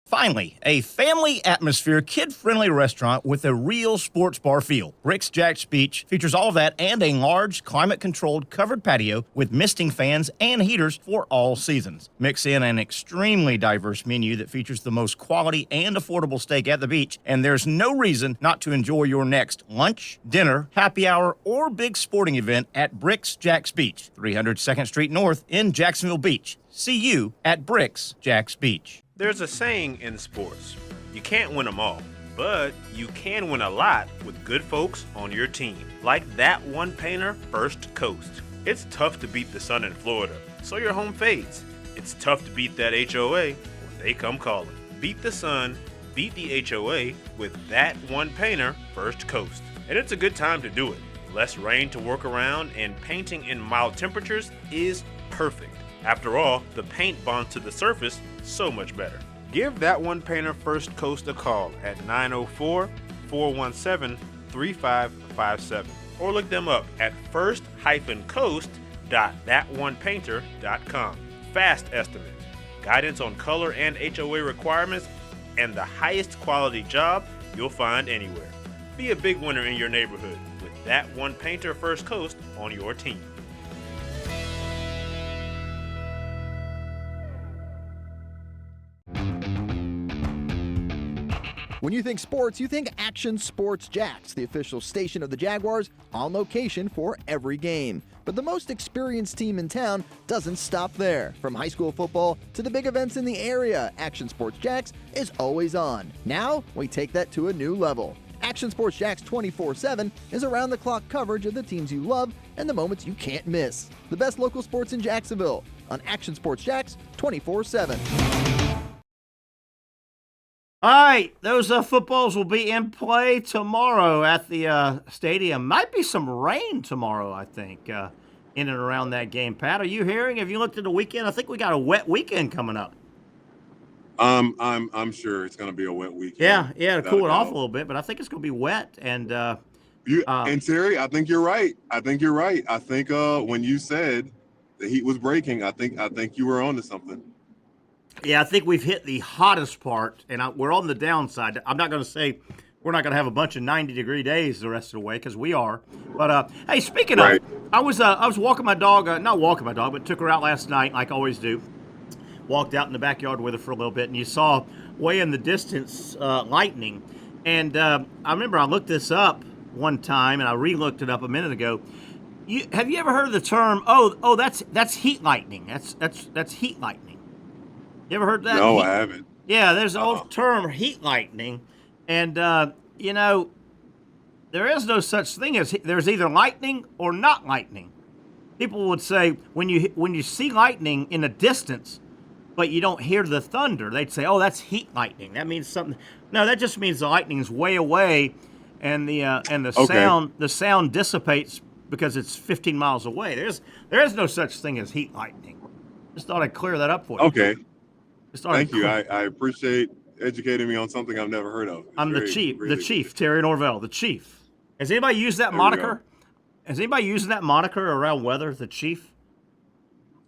Finally, a family atmosphere, kid-friendly restaurant with a real sports bar feel. Bricks Jax Beach features all of that and a large, climate-controlled covered patio with misting fans and heaters for all seasons. Mix in an extremely diverse menu that features the most quality and affordable steak at the beach, and there's no reason not to enjoy your next lunch, dinner, happy hour, or big sporting event at Bricks Jax Beach, 300 2nd Street North in Jacksonville Beach. See you at Bricks Jax Beach. There's a saying in sports, you can't win them all, but you can win a lot with good folks on your team. Like that one painter, First Coast. It's tough to beat the sun in Florida, so your home fades. It's tough to beat that HOA when they come calling. Beat the sun, beat the HOA with that one painter, First Coast. And it's a good time to do it. Less rain to work around and painting in mild temperatures is perfect. After all, the paint bonds to the surface so much better. Give that one painter First Coast a call at 904-417-3557 or look them up at first-coast.thatonepainter.com. Fast estimate, guidance on color and HOA requirements, and the highest quality job you'll find anywhere. Be a big winner in your neighborhood with that one painter First Coast on your team. When you think sports, you think Action Sports Jax, the official station of the Jaguars, on location for every game. But the most experienced team in town doesn't stop there. From high school football to the big events in the area, Action Sports Jax is always on. Now, we take that to a new level. Action Sports Jax 24/7 is around-the-clock coverage of the teams you love and the moments you can't miss. The best local sports in Jacksonville on Action Sports Jax 24/7. All right, those footballs will be in play tomorrow at the stadium. Might be some rain tomorrow, I think, in and around that game. Pat, are you hearing? Have you looked at the weekend? I think we got a wet weekend coming up. I'm sure it's going to be a wet weekend. Yeah, to cool it off a little bit, but I think it's going to be wet. And and Terry, I think you're right. I think when you said the heat was breaking, I think you were onto something. Yeah, I think we've hit the hottest part, and we're on the downside. I'm not going to say we're not going to have a bunch of 90-degree days the rest of the way, because we are. But, hey, speaking of, I was walking my dog, not walking my dog, but took her out last night, like I always do. Walked out in the backyard with her for a little bit, and you saw way in the distance lightning. And I remember I looked this up one time, and I re-looked it up a minute ago. Have you ever heard of the term, that's heat lightning? That's heat lightning. You ever heard that? No, I haven't. Yeah, there's an old term, heat lightning. And, there is no such thing as there's either lightning or not lightning. People would say when you see lightning in the distance, but you don't hear the thunder, they'd say, oh, that's heat lightning. That means something. No, that just means the lightning's way away, and the sound dissipates because it's 15 miles away. There is no such thing as heat lightning. Just thought I'd clear that up for you. Okay. Thank you. I appreciate educating me on something I've never heard of. I'm the chief, Terry Norvelle, the chief. Has anybody used that moniker? Has anybody using that moniker around weather, the chief?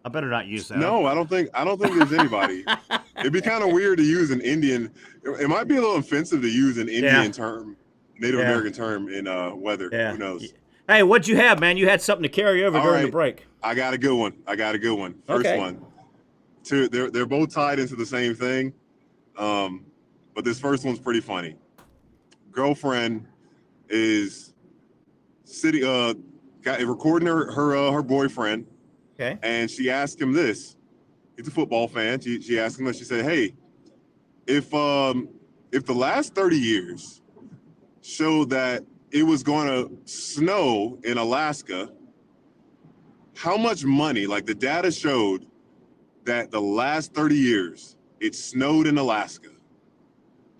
I better not use that. No, I don't think there's anybody. It'd be kind of weird to use an Indian. It might be a little offensive to use an Indian term, Native American term in weather. Yeah. Who knows? Hey, what'd you have, man? You had something to carry over during the break. I got a good one. First one. Two, they're both tied into the same thing, but this first one's pretty funny. Girlfriend is recording her boyfriend, and she asked him this. He's a football fan. She asked him this. She said, "Hey, if the last 30 years showed that it was going to snow in Alaska, how much money, like the data showed that the last 30 years, it snowed in Alaska.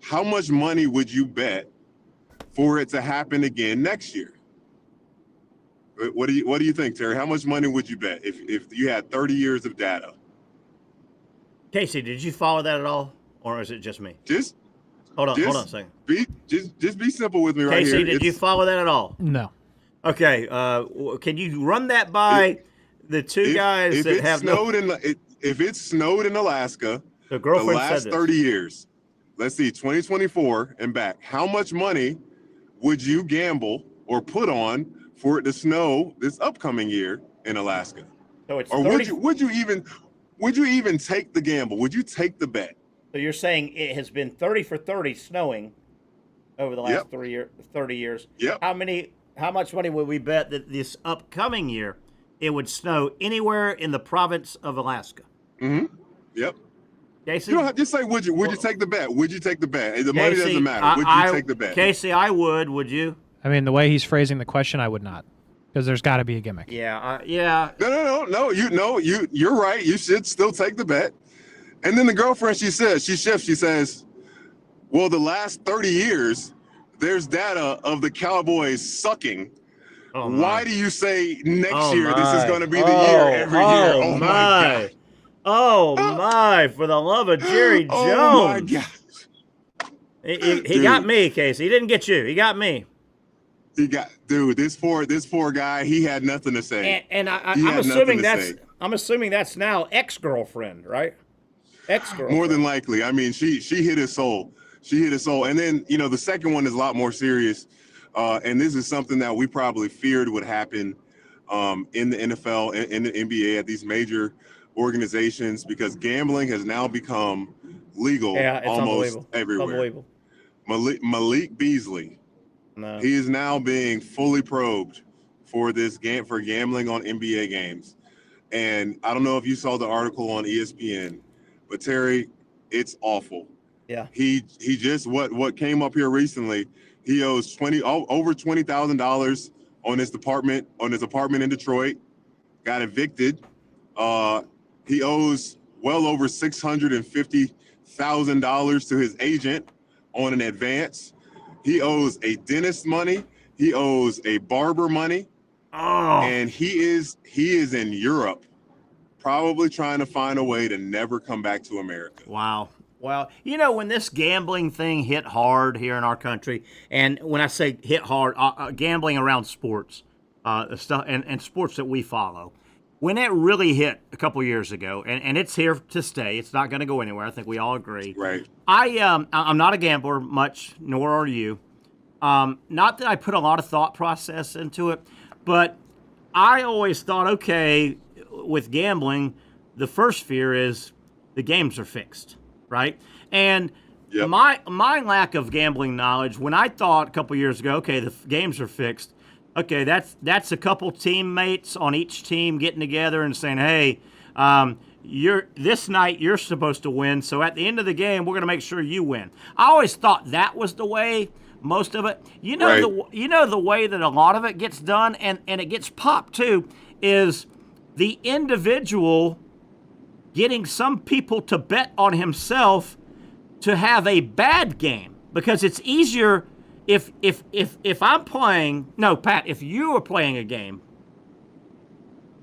How much money would you bet for it to happen again next year? What do you think, Terry? How much money would you bet if you had 30 years of data? Casey, did you follow that at all, or is it just me? Hold on a second. Just be simple with me right here. Casey, did you follow that at all? No. Okay. Can you run that by the two guys that have snowed if it snowed in Alaska, the girlfriend last said 30 years, let's see, 2024 and back, how much money would you gamble or put on for it to snow this upcoming year in Alaska? So it's or would you even take the gamble? Would you take the bet? So you're saying it has been 30 for 30 snowing over the last 30 years. Yep. How much money would we bet that this upcoming year it would snow anywhere in the province of Alaska? Mm-hmm. Yep. Casey? You don't have to say would you take the bet? Would you take the bet? The money doesn't matter. Would you take the bet? Casey, I would. Would you? I mean, the way he's phrasing the question, I would not, because there's got to be a gimmick. Yeah. No. You're right. You should still take the bet. And then the girlfriend, she says, well, the last 30 years, there's data of the Cowboys sucking. Oh, why do you say next year this is going to be the year every year? Oh, my God. Oh, my. For the love of Jerry Jones. Oh, my God. He got me, Casey. He didn't get you. He got me. This poor guy, he had nothing to say. And I'm assuming that's now ex-girlfriend, right? Ex-girlfriend. More than likely. I mean, she hit his soul. And then, the second one is a lot more serious. And this is something that we probably feared would happen in the NFL and in the NBA at these major organizations, because gambling has now become legal almost everywhere. It's unbelievable. Malik Beasley, he is now being fully probed for gambling on NBA games. And I don't know if you saw the article on ESPN, but Terry, it's awful. Yeah. He just what came up here recently. He owes over $20,000 on his apartment in Detroit. Got evicted. He owes well over $650,000 to his agent on an advance. He owes a dentist money. He owes a barber money. Oh. And he is in Europe, probably trying to find a way to never come back to America. Wow. Well, when this gambling thing hit hard here in our country, and when I say hit hard, gambling around sports, stuff and sports that we follow, when it really hit a couple years ago, and it's here to stay, it's not going to go anywhere. I think we all agree. Right. I'm not a gambler much, nor are you. Not that I put a lot of thought process into it, but I always thought, okay, with gambling, the first fear is the games are fixed. Right. And my lack of gambling knowledge, when I thought a couple years ago, okay, the games are fixed. Okay, that's a couple teammates on each team getting together and saying, hey, this night you're supposed to win. So at the end of the game, we're going to make sure you win. I always thought that was the way most of it. The way that a lot of it gets done and it gets popped too is the individual getting some people to bet on himself to have a bad game, because it's easier if I'm playing. No, Pat, if you are playing a game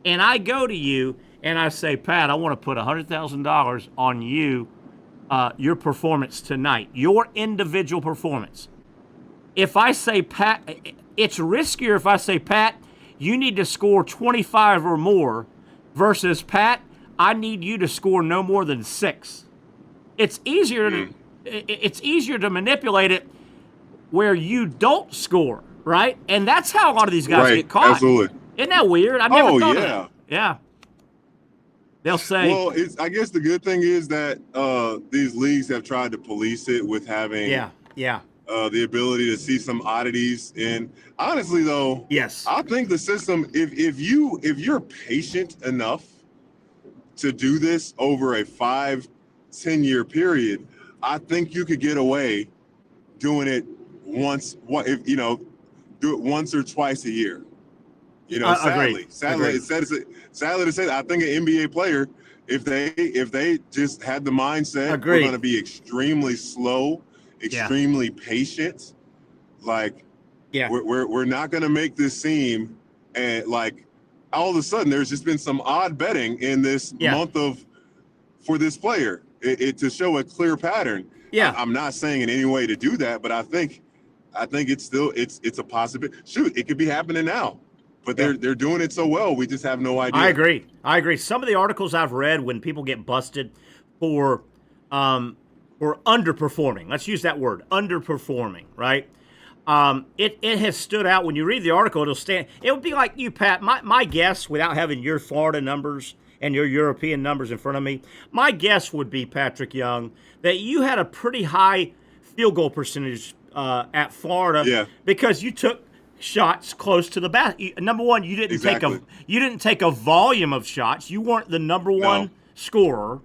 and I go to you and I say, Pat, I want to put $100,000 on you, your performance tonight, your individual performance. If I say, Pat, it's riskier if I say, Pat, you need to score 25 or more, versus, Pat, I need you to score no more than 6. It's easier to manipulate it where you don't score, right? And that's how a lot of these guys get caught. Absolutely. Isn't that weird? I've never thought of that. Yeah. They'll say. Well, I guess the good thing is that these leagues have tried to police it with having the ability to see some oddities. And honestly, though, yes, I think the system, if you're patient enough to do this over a 5-10 year period, I think you could get away doing it once. do it once or twice a year. You know, sadly to say, I think an NBA player, if they just had the mindset, we're going to be extremely slow, extremely patient. Like, we're not going to make this seem, and like, all of a sudden, there's just been some odd betting in this month for this player to show a clear pattern. Yeah, I'm not saying in any way to do that, but I think it's still it's a possibility. Shoot, it could be happening now. But they're doing it so well, we just have no idea. I agree. Some of the articles I've read when people get busted for underperforming. Let's use that word, underperforming, right? It has stood out. When you read the article, it'll stand. It would be like you, Pat. My guess, without having your Florida numbers and your European numbers in front of me, my guess would be, Patric Young, that you had a pretty high field goal percentage at Florida because you took shots close to the basket. Number one, you didn't take a volume of shots. You weren't the number one scorer,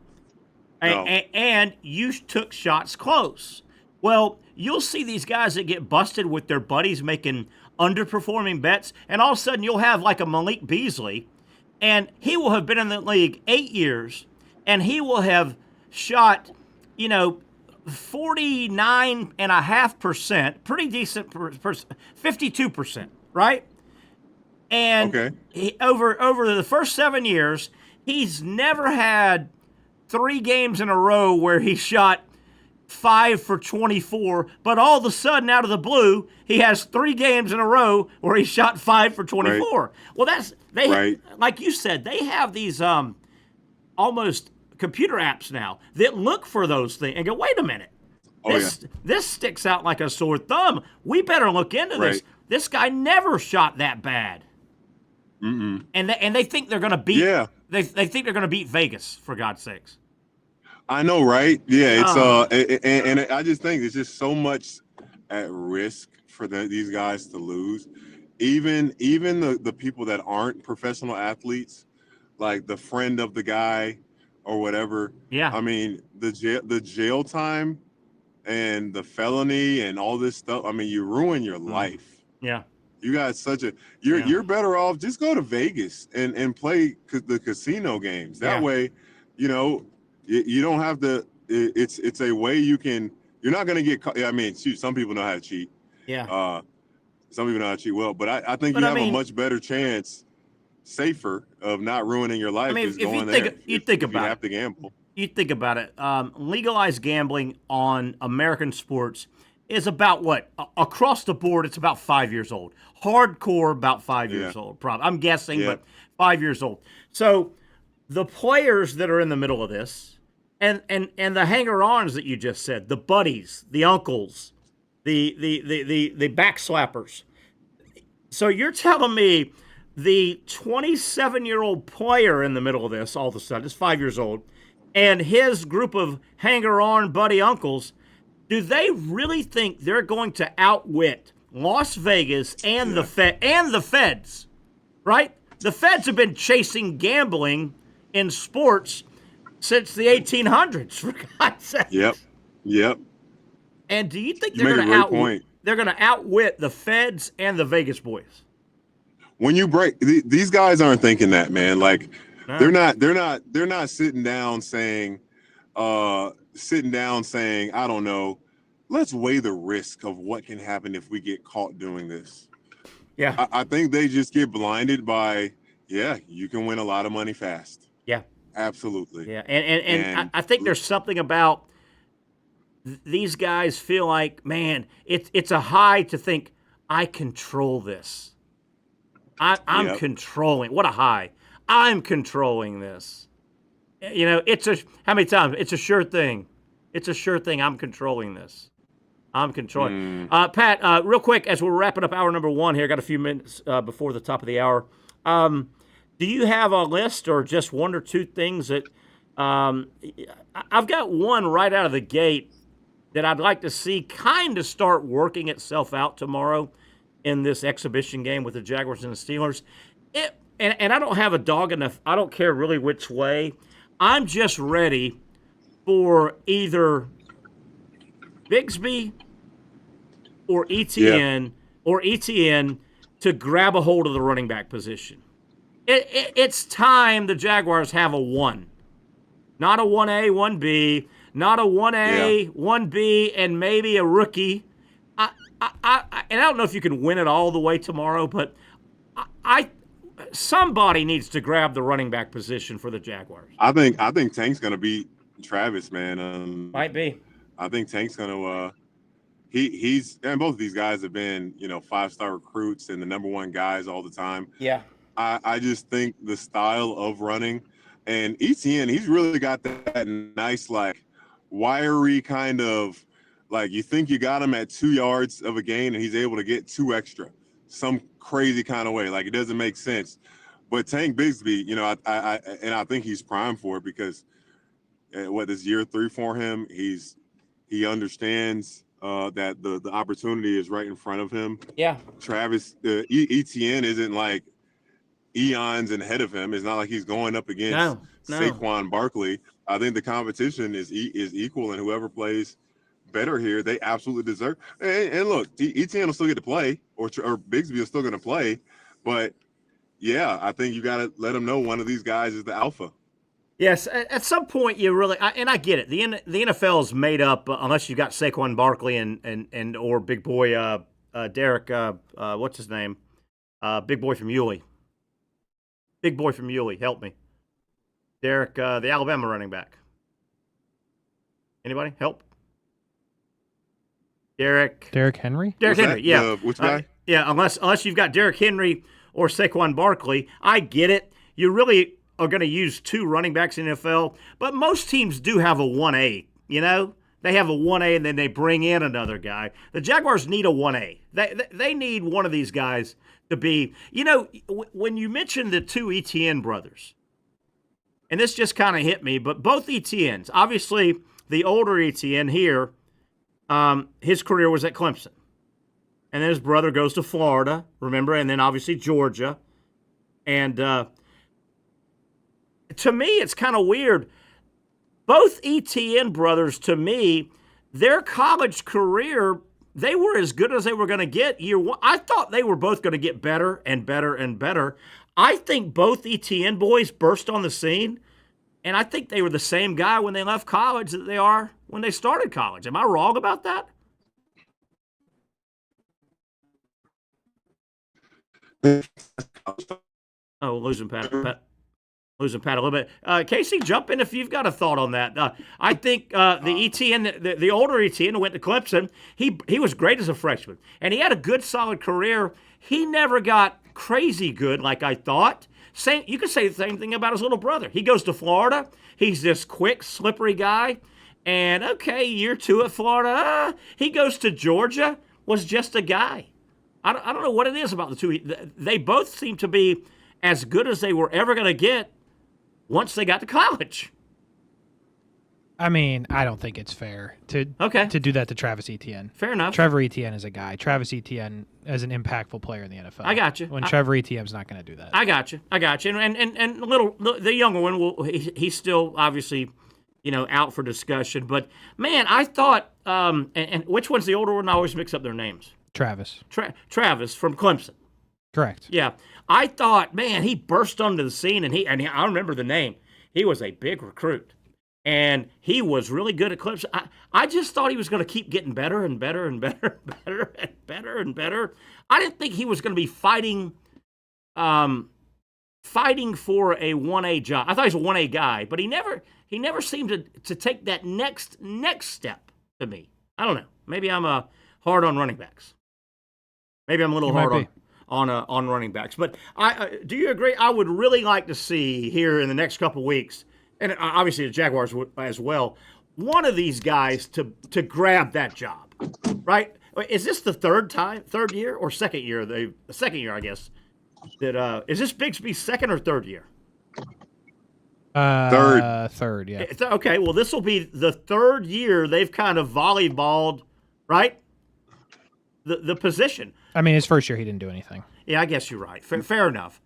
and you took shots close. Well, you'll see these guys that get busted with their buddies making underperforming bets, and all of a sudden you'll have like a Malik Beasley, and he will have been in the league 8 years, and he will have shot, 49.5%, pretty decent, 52%, right? And over the first 7 years, he's never had 3 games in a row where he shot 5 for 24, but all of a sudden, out of the blue, he has 3 games in a row where he shot 5 for 24. Right. Well, like you said, they have these almost computer apps now that look for those things and go, wait a minute, this sticks out like a sore thumb. We better look into this. This guy never shot that bad. And they think they're going to beat. Yeah. They think they're going to beat Vegas, for God's sakes. I know, right? Yeah, it's and I just think there's just so much at risk for these guys to lose. Even the people that aren't professional athletes, like the friend of the guy or whatever. Yeah. I mean, the jail time and the felony and all this stuff. I mean, you ruin your life. Yeah. You got you're better off just go to Vegas and play the casino games. That way, you don't have to. It's a way you're not going to get caught. I mean, shoot, some people know how to cheat. Yeah. Some people know how to cheat well, but I think you have a much better chance, safer, of not ruining your life. I mean, if you have to gamble. You think about it. Legalized gambling on American sports is about what? Across the board, it's about 5 years old. Hardcore, about 5 years old. Probably. I'm guessing, but 5 years old. So the players that are in the middle of this, and the hanger-ons that you just said, the buddies, the uncles, the backslappers. So you're telling me the 27-year-old player in the middle of this, all of a sudden, is 5 years old, and his group of hanger-on buddy uncles, do they really think they're going to outwit Las Vegas and the feds, right? The feds have been chasing gambling in sports since the 1800s, for God's sake. Yep. And do you think they're going to outwit the feds and the Vegas boys? When you break, these guys aren't thinking that, man. Like, they're not sitting down saying, I don't know, let's weigh the risk of what can happen if we get caught doing this. Yeah. I think they just get blinded by, you can win a lot of money fast. Yeah. Absolutely. Yeah. And I think there's something about these guys feel like, man, it's a high to think, I control this. I'm controlling. What a high. I'm controlling this. It's how many times? It's a sure thing. It's a sure thing. I'm controlling this. I'm controlling. Pat, real quick, as we're wrapping up hour number 1 here, got a few minutes before the top of the hour. Do you have a list or just one or two things that I've got one right out of the gate that I'd like to see kind of start working itself out tomorrow in this exhibition game with the Jaguars and the Steelers. And I don't have a dog enough. I don't care really which way. I'm just ready for either Bigsby or ETN or ETN to grab a hold of the running back position. It's time the Jaguars have a 1. Not a 1A, 1B, not a 1A, 1B, and maybe a rookie. And I don't know if you can win it all the way tomorrow, but somebody needs to grab the running back position for the Jaguars. I think Tank's going to beat Travis, man. Might be. I think Tank's going to he's and both of these guys have been, 5-star recruits and the number 1 guys all the time. Yeah. I just think the style of running and ETN, he's really got that nice, like, wiry kind of, like, you think you got him at 2 yards of a gain and he's able to get 2 extra, some crazy kind of way. Like, it doesn't make sense. But Tank Bigsby, I think he's primed for it because this year 3 for him, he understands that the opportunity is right in front of him. Yeah. Travis, ETN isn't like eons ahead of him. It's not like he's going up against Saquon Barkley. I think the competition is equal, and whoever plays better here, they absolutely deserve. And look, ETN will still get to play, or Bigsby is still going to play. But yeah, I think you got to let them know one of these guys is the alpha. Yes, at some point you really, and I get it. The NFL is made up unless you got Saquon Barkley and or big boy Derek. What's his name? Big boy from Yulee. Big boy from Yulee, help me. Derek, the Alabama running back. Anybody help? Derek Henry. Derek Henry, yeah. Which guy? Yeah, unless you've got Derek Henry or Saquon Barkley, I get it. You really are going to use 2 running backs in the NFL, but most teams do have a 1A. They have a 1A and then they bring in another guy. The Jaguars need a 1A. They need one of these guys to be. When you mentioned the 2 ETN brothers, and this just kind of hit me, but both ETNs, obviously the older ETN here, his career was at Clemson. And then his brother goes to Florida, remember, and then obviously Georgia. And to me, it's kind of weird. Both ETN brothers, to me, their college career, they were as good as they were going to get year 1. I thought they were both going to get better and better and better. I think both ETN boys burst on the scene, and I think they were the same guy when they left college that they are when they started college. Am I wrong about that? Oh, losing Pat a little bit. Casey, jump in if you've got a thought on that. I think the ETN, the older ETN who went to Clemson, he was great as a freshman, and he had a good, solid career. He never got crazy good like I thought. You could say the same thing about his little brother. He goes to Florida. He's this quick, slippery guy, and okay, year 2 at Florida. He goes to Georgia, was just a guy. I don't know what it is about the 2. They both seem to be as good as they were ever going to get once they got to college. I mean, I don't think it's fair to do that to Travis Etienne. Fair enough. Trevor Etienne is a guy. Travis Etienne is an impactful player in the NFL. I got you. When Trevor Etienne's not going to do that. I got you. And the younger one, he's still obviously, out for discussion. But man, I thought, and which one's the older one? I always mix up their names. Travis. Travis from Clemson. Correct. Yeah, I thought, man, he burst onto the scene, and I remember the name. He was a big recruit, and he was really good at Clemson. I just thought he was going to keep getting better and better and better and better and better and better. I didn't think he was going to be fighting for a 1A job. I thought he was a 1A guy, but he never seemed to take that next step to me. I don't know. Maybe I'm hard on running backs. Maybe I'm a little hard on running backs. But do you agree? I would really like to see here in the next couple of weeks, and obviously the Jaguars as well, one of these guys to grab that job, right? Is this the third year or second year? The second year, I guess. Is this Bigsby's second or third year? Third, yeah. Okay, well, this will be the third year they've kind of volleyballed, right? The position. I mean, his first year he didn't do anything. Yeah, I guess you're right. Fair enough.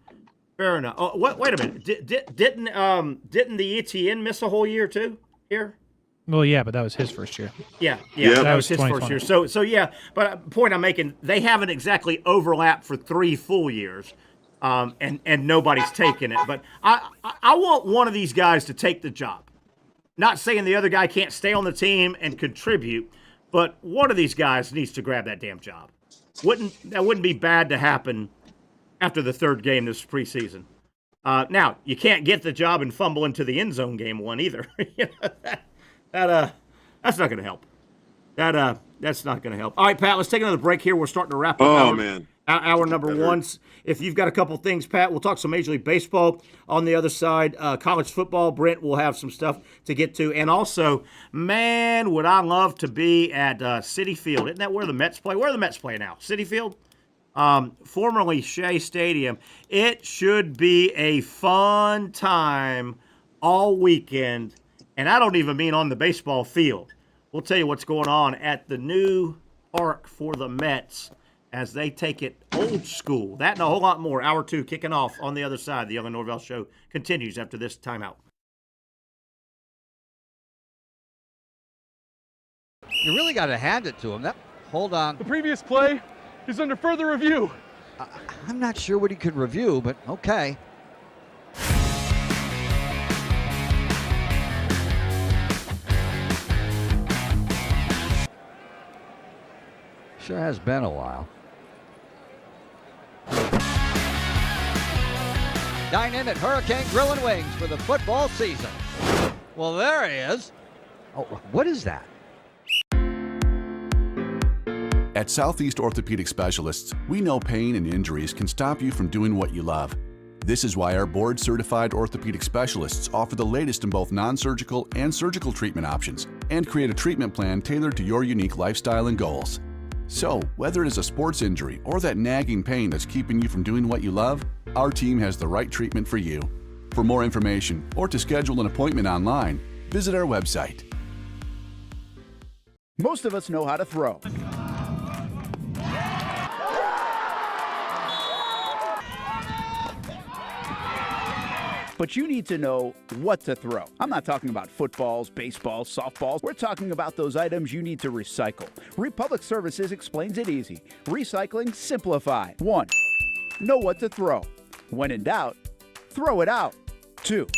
Fair enough. Oh, wait a minute. Didn't the ETN miss a whole year too here? Well, yeah, but that was his first year. Yeah, Yep. that was his first year. So yeah, but point I'm making, they haven't exactly overlapped for 3 full years, and nobody's taken it. But I want one of these guys to take the job. Not saying the other guy can't stay on the team and contribute, but one of these guys needs to grab that damn job. That wouldn't be bad to happen after the 3rd game this preseason. Now, you can't get the job and fumble into the end zone game 1 either. That's not going to help. That's not going to help. All right, Pat, let's take another break here. We're starting to wrap up hour number 1. If you've got a couple things, Pat, we'll talk some Major League Baseball on the other side. College football, Brent will have some stuff to get to. And also, man, would I love to be at Citi Field. Isn't that where the Mets play? Where are the Mets play now? Citi Field? Formerly Shea Stadium. It should be a fun time all weekend. And I don't even mean on the baseball field. We'll tell you what's going on at the new park for the Mets as they take it old school. That and a whole lot more. Hour 2 kicking off on the other side. The Young and Norvelle Show continues after this timeout. You really got to hand it to him. Hold on. The previous play is under further review. I'm not sure what he could review, but okay. Sure has been a while. Dine in at Hurricane Grill and Wings for the football season. Well, there he is. Oh, what is that? At Southeast Orthopedic Specialists, we know pain and injuries can stop you from doing what you love. This is why our board-certified orthopedic specialists offer the latest in both non-surgical and surgical treatment options and create a treatment plan tailored to your unique lifestyle and goals. So, whether it is a sports injury or that nagging pain that's keeping you from doing what you love, our team has the right treatment for you. For more information or to schedule an appointment online, visit our website. Most of us know how to throw. But you need to know what to throw. I'm not talking about footballs, baseballs, softballs. We're talking about those items you need to recycle. Republic Services explains it easy. Recycling simplified. 1. Know what to throw. When in doubt, throw it out. 2.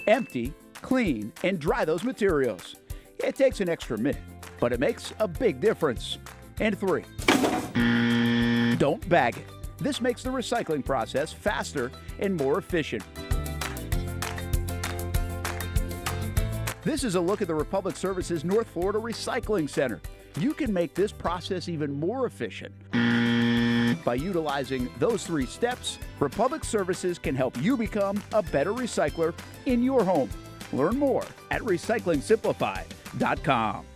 Empty, clean, and dry those materials. It takes an extra minute, but it makes a big difference. And 3. Don't bag it. This makes the recycling process faster and more efficient. This is a look at the Republic Services North Florida Recycling Center. You can make this process even more efficient. By utilizing those 3 steps, Republic Services can help you become a better recycler in your home. Learn more at recyclingsimplified.com.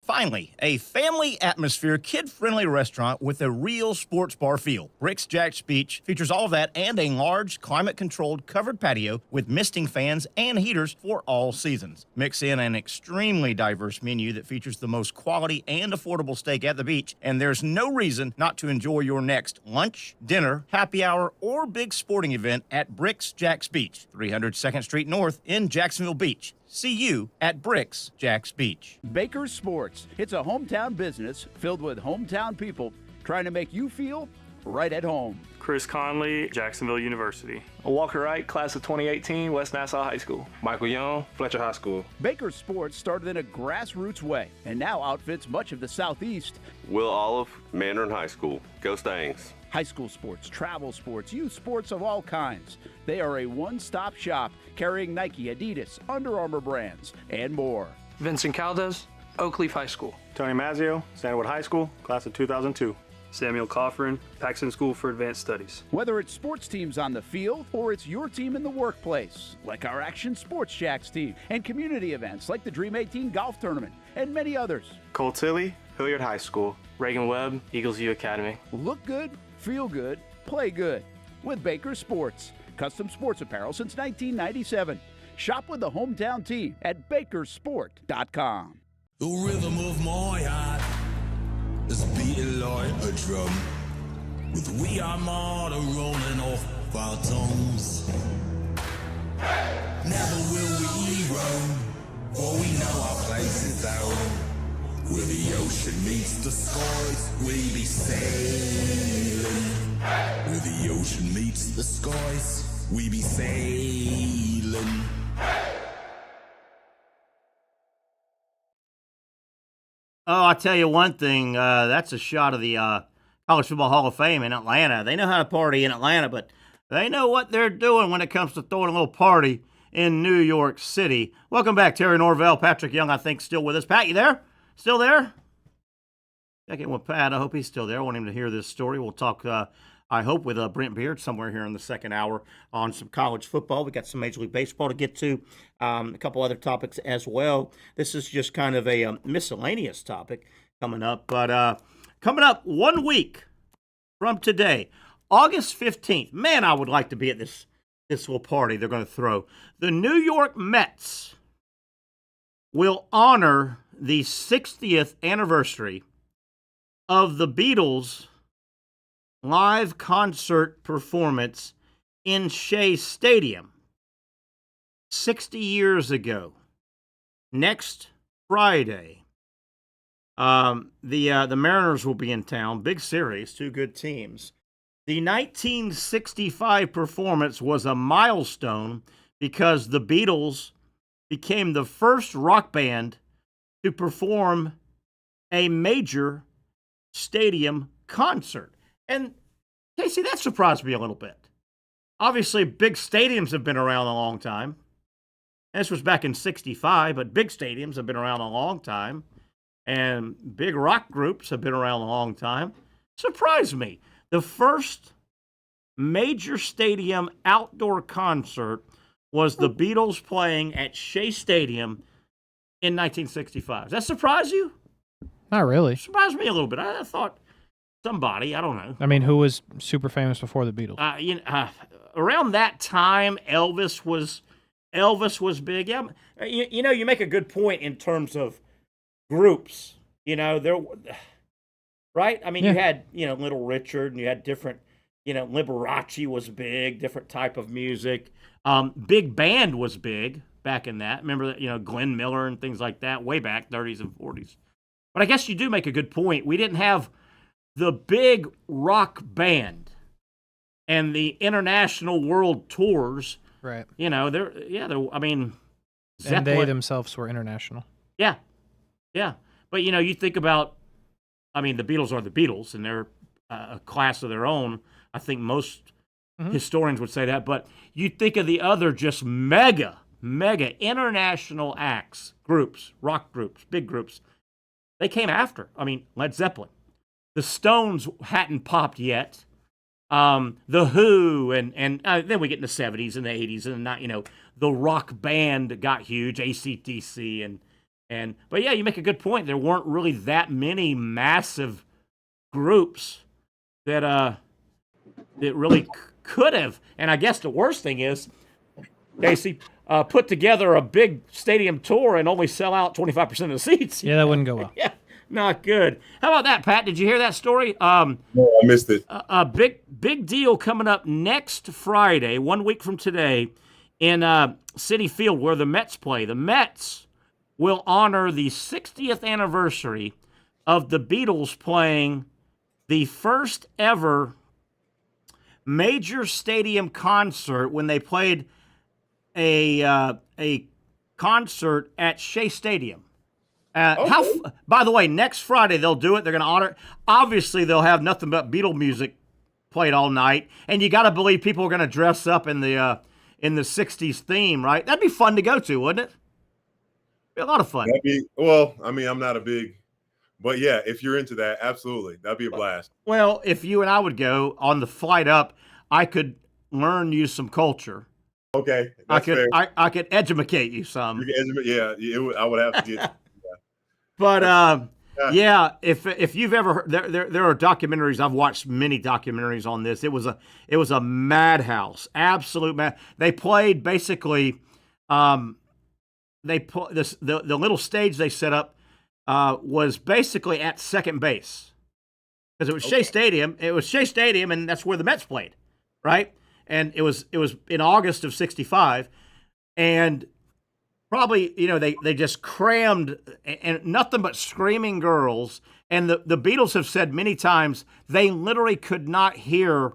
Finally, a family atmosphere, kid-friendly restaurant with a real sports bar feel. Rick's Jack's Beach features all of that and a large, climate-controlled covered patio with misting fans and heaters for all seasons. Mix in an extremely diverse menu that features the most quality and affordable steak at the beach, and there's no reason not to enjoy your next lunch, dinner, happy hour, or big sporting event at Rick's Jack's Beach, 300 2nd Street North in Jacksonville Beach. See you at Bricks Jack's Beach. Baker's Sports. It's a hometown business filled with hometown people trying to make you feel right at home. Chris Conley, Jacksonville University. Walker Wright, class of 2018, West Nassau High School. Michael Young, Fletcher High School. Baker's Sports started in a grassroots way and now outfits much of the Southeast. Will Olive, Mandarin High School. Go Stangs. High school sports, travel sports, youth sports of all kinds. They are a one-stop shop carrying Nike, Adidas, Under Armour brands, and more. Vincent Caldes, Oak Leaf High School. Tony Mazzio, Sandwood High School, class of 2002. Samuel Coffrin, Paxton School for Advanced Studies. Whether it's sports teams on the field or it's your team in the workplace, like our Action Sports Jacks team, and community events like the Dream 18 Golf Tournament, and many others. Cole Tilley, Hilliard High School. Reagan Webb, Eagles View Academy. Look good, feel good, play good with Baker's Sports. Custom sports apparel since 1997. Shop with the hometown team at bakersport.com. The rhythm of my heart is beating like a drum, with We Are Martyr rolling off our tongues. Never will we roam For we know our place is out. Where the ocean meets the skies, we be sailing. Where the ocean meets the skies, we be sailing. Oh, I'll tell you one thing. That's a shot of the College Football Hall of Fame in Atlanta. They know how to party in Atlanta, but they know what they're doing when it comes to throwing a little party in New York City. Welcome back, Terry Norvelle. Patric Young, I think, still with us. Pat, you there? Still there? Checking with Pat. I hope he's still there. I want him to hear this story. We'll talk, I hope, with Brent Beard somewhere here in the second hour on some college football. We got some Major League Baseball to get to, a couple other topics as well. This is just kind of a miscellaneous topic coming up. But coming up 1 week from today, August 15th. Man, I would like to be at this little party they're going to throw. The New York Mets will honor the 60th anniversary of the Beatles' live concert performance in Shea Stadium 60 years ago. Next Friday, the Mariners will be in town. Big series, two good teams. The 1965 performance was a milestone because the Beatles became the first rock band to perform a major stadium concert. And Casey, that surprised me a little bit. Obviously, big stadiums have been around a long time. This was back in 65, but big stadiums have been around a long time. And big rock groups have been around a long time. Surprised me. The first major stadium outdoor concert was the Beatles playing at Shea Stadium in 1965. Does that surprise you? Not really. Surprised me a little bit. I thought somebody, I don't know. I mean, who was super famous before the Beatles? Around that time, Elvis was big. Yeah, you make a good point in terms of groups. Right? I mean, You had, Little Richard, and you had different, Liberace was big, different type of music. Big band was big back in that. Remember that, Glenn Miller and things like that, way back, 30s and 40s. But I guess you do make a good point. We didn't have the big rock band and the international world tours. Right. I mean, Zeppelin. And they themselves were international. Yeah. Yeah. But, you think about, the Beatles are the Beatles, and they're a class of their own. I think most historians would say that. But you think of the other just mega international acts, groups, rock groups, big groups. They came after. Led Zeppelin. The Stones hadn't popped yet. The Who, and then we get in the 70s and the 80s, and the rock band got huge, AC/DC, but yeah, you make a good point. There weren't really that many massive groups that really could have. And I guess the worst thing is, Casey, put together a big stadium tour and only sell out 25% of the seats. Yeah, that wouldn't go well. Yeah, not good. How about that, Pat? Did you hear that story? No, I missed it. A big deal coming up next Friday, 1 week from today, in Citi Field where the Mets play. The Mets will honor the 60th anniversary of the Beatles playing the first ever major stadium concert when they played a concert at Shea Stadium. By the way, next Friday they'll do it. They're going to honor it. Obviously, they'll have nothing but Beatle music played all night, and you got to believe people are going to dress up in the 60s theme, right? That'd be fun to go to, wouldn't it? Be a lot of fun. I'm not a big, but yeah, if you're into that, absolutely, that'd be a blast. Well, if you and I would go on the flight up, I could learn you some culture. Okay, I could educate you some. I would have to get. But yeah, if you've ever heard, there are documentaries. I've watched many documentaries on this. It was a madhouse, absolute mad. They played basically. They put the little stage they set up was basically at second base because it was Shea Stadium. It was Shea Stadium, and that's where the Mets played, right? And it was in August of '65, and probably, they just crammed and nothing but screaming girls. And the Beatles have said many times they literally could not hear.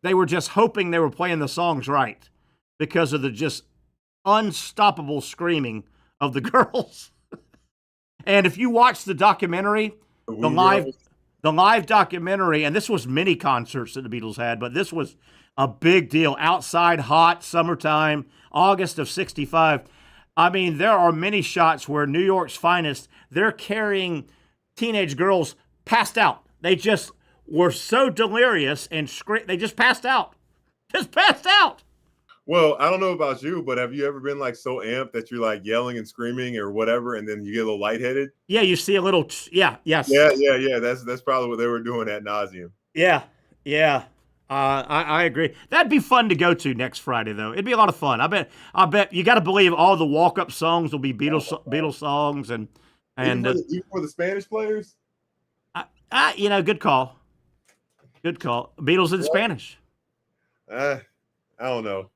They were just hoping they were playing the songs right because of the just unstoppable screaming of the girls. And if you watch the documentary, the live documentary, and this was many concerts that the Beatles had, but this was a big deal. Outside, hot, summertime, August of '65. I mean, there are many shots where New York's finest, they're carrying teenage girls passed out. They just were so delirious and they just passed out. Just passed out. Well, I don't know about you, but have you ever been like so amped that you're like yelling and screaming or whatever, and then you get a little lightheaded? Yeah, you see a little. Yes. Yeah. That's probably what they were doing ad nauseum. Yeah. I agree. That'd be fun to go to next Friday, though. It'd be a lot of fun. I bet you got to believe all the walk-up songs will be Beatles songs and even for the Spanish players. Good call. Good call. Beatles in Spanish. I don't know.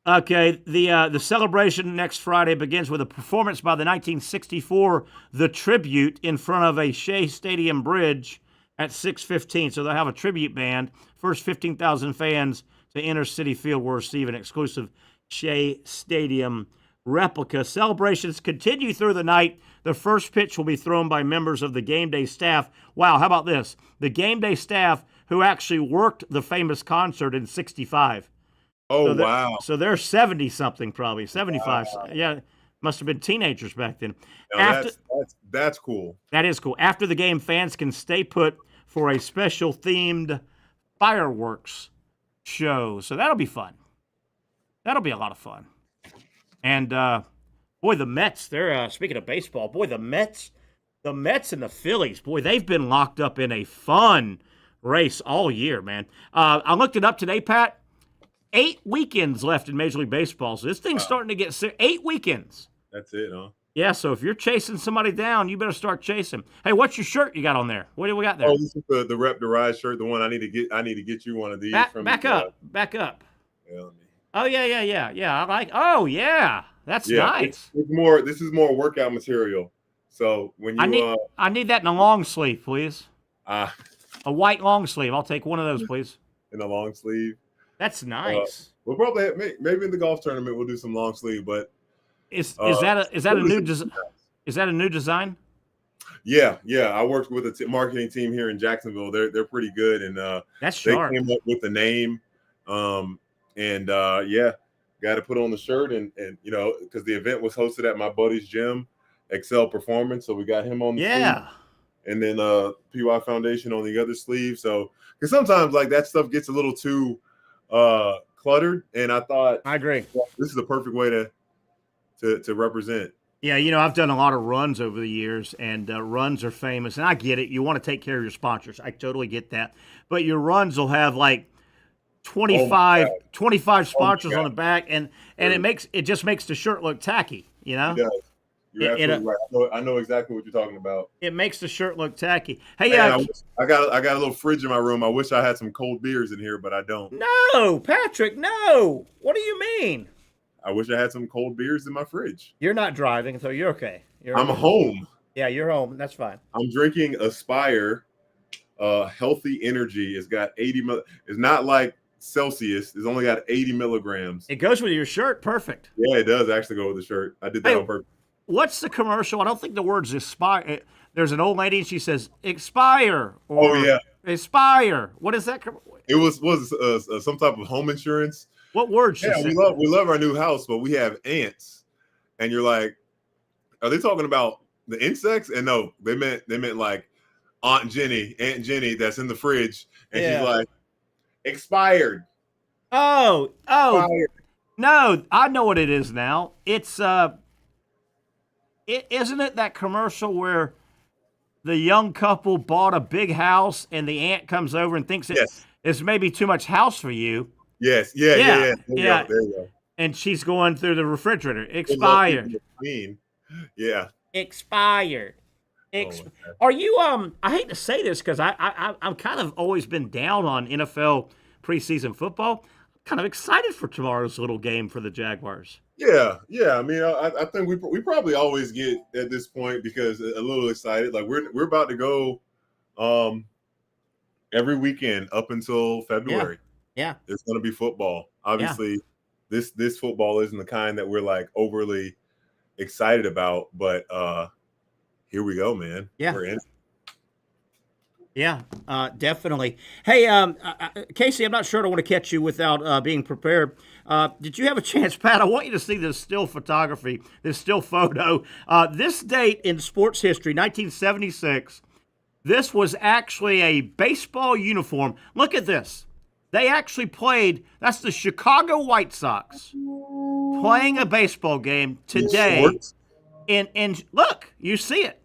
Okay, the celebration next Friday begins with a performance by the 1964 The Tribute in front of a Shea Stadium bridge at 6:15. So they'll have a tribute band. First 15,000 fans to enter Citi Field will receive an exclusive Shea Stadium replica. Celebrations continue through the night. The first pitch will be thrown by members of the game day staff. Wow, how about this? The game day staff who actually worked the famous concert in '65. Oh, wow. So they're 70-something probably, 75. Wow. Yeah, must have been teenagers back then. No, that's cool. That is cool. After the game, fans can stay put for a special themed fireworks show. So that'll be fun. That'll be a lot of fun. And, boy, the Mets, they're, speaking of baseball, boy, the Mets and the Phillies, boy, they've been locked up in a fun race all year, man. I looked it up today, Pat. 8 weekends left in Major League Baseball, so this thing's starting to get 8 weekends. That's it, huh? Yeah, so if you're chasing somebody down, you better start chasing. Hey, what's your shirt you got on there? What do we got there? Oh, this is the Rep the Ride shirt, the one I need to get you one of these. Back up. Yeah, oh, yeah. I like. Oh, yeah. That's nice. This is more workout material. So when you I need that in a long sleeve, please. A white long sleeve. I'll take one of those, please. In a long sleeve. That's nice. We'll probably maybe in the golf tournament we'll do some long sleeve, but is that a new design? Is that a new design? Yeah. I worked with a marketing team here in Jacksonville. They're pretty good, and that's sharp. They came up with the name, got to put on the shirt, and because the event was hosted at my buddy's gym, Excel Performance, so we got him on the sleeve. And then PY Foundation on the other sleeve. So because sometimes like that stuff gets a little too cluttered, and I thought I agree. This is the perfect way to represent. Yeah, I've done a lot of runs over the years, and runs are famous, and I get it. You want to take care of your sponsors. I totally get that. But your runs will have like 25 sponsors on the back, and it just makes the shirt look tacky, It does. You're absolutely right. I know exactly what you're talking about. It makes the shirt look tacky. Hey, man, I got a little fridge in my room. I wish I had some cold beers in here, but I don't. No, Patrick, no. What do you mean? I wish I had some cold beers in my fridge. You're not driving, so you're okay. I'm home. Yeah, you're home. That's fine. I'm drinking Aspire Healthy Energy. It's got 80 It's not like Celsius. It's only got 80 milligrams. It goes with your shirt. Perfect. Yeah, it does actually go with the shirt. I did that on purpose. What's the commercial? I don't think the words expire. There's an old lady and she says expire. Or expire. What is that? It was some type of home insurance. What words? Yeah, we love our new house, but we have ants. And you're like, are they talking about the insects? And no, they meant like Aunt Jenny that's in the fridge, and she's like, expired. Oh, expired. No, I know what it is now. It's isn't it that commercial where the young couple bought a big house and the aunt comes over and thinks it's maybe too much house for you? Yes. Yeah. There you go. And she's going through the refrigerator. Expired. Yeah. Expired. Are you I hate to say this because I'm kind of always been down on NFL preseason football. kind of excited for tomorrow's little game for the Jaguars. Yeah. I mean, I think we probably always get at this point because a little excited. Like we're about to go every weekend up until February. Yeah. It's going to be football. Obviously, this football isn't the kind that we're like overly excited about, but here we go, man. Yeah. We're in it. Yeah, definitely. Hey, Casey, I'm not sure I want to catch you without being prepared. Did you have a chance, Pat? I want you to see this still photography, this still photo. This date in sports history, 1976, this was actually a baseball uniform. Look at this. They actually played, that's the Chicago White Sox playing a baseball game today. And look, you see it.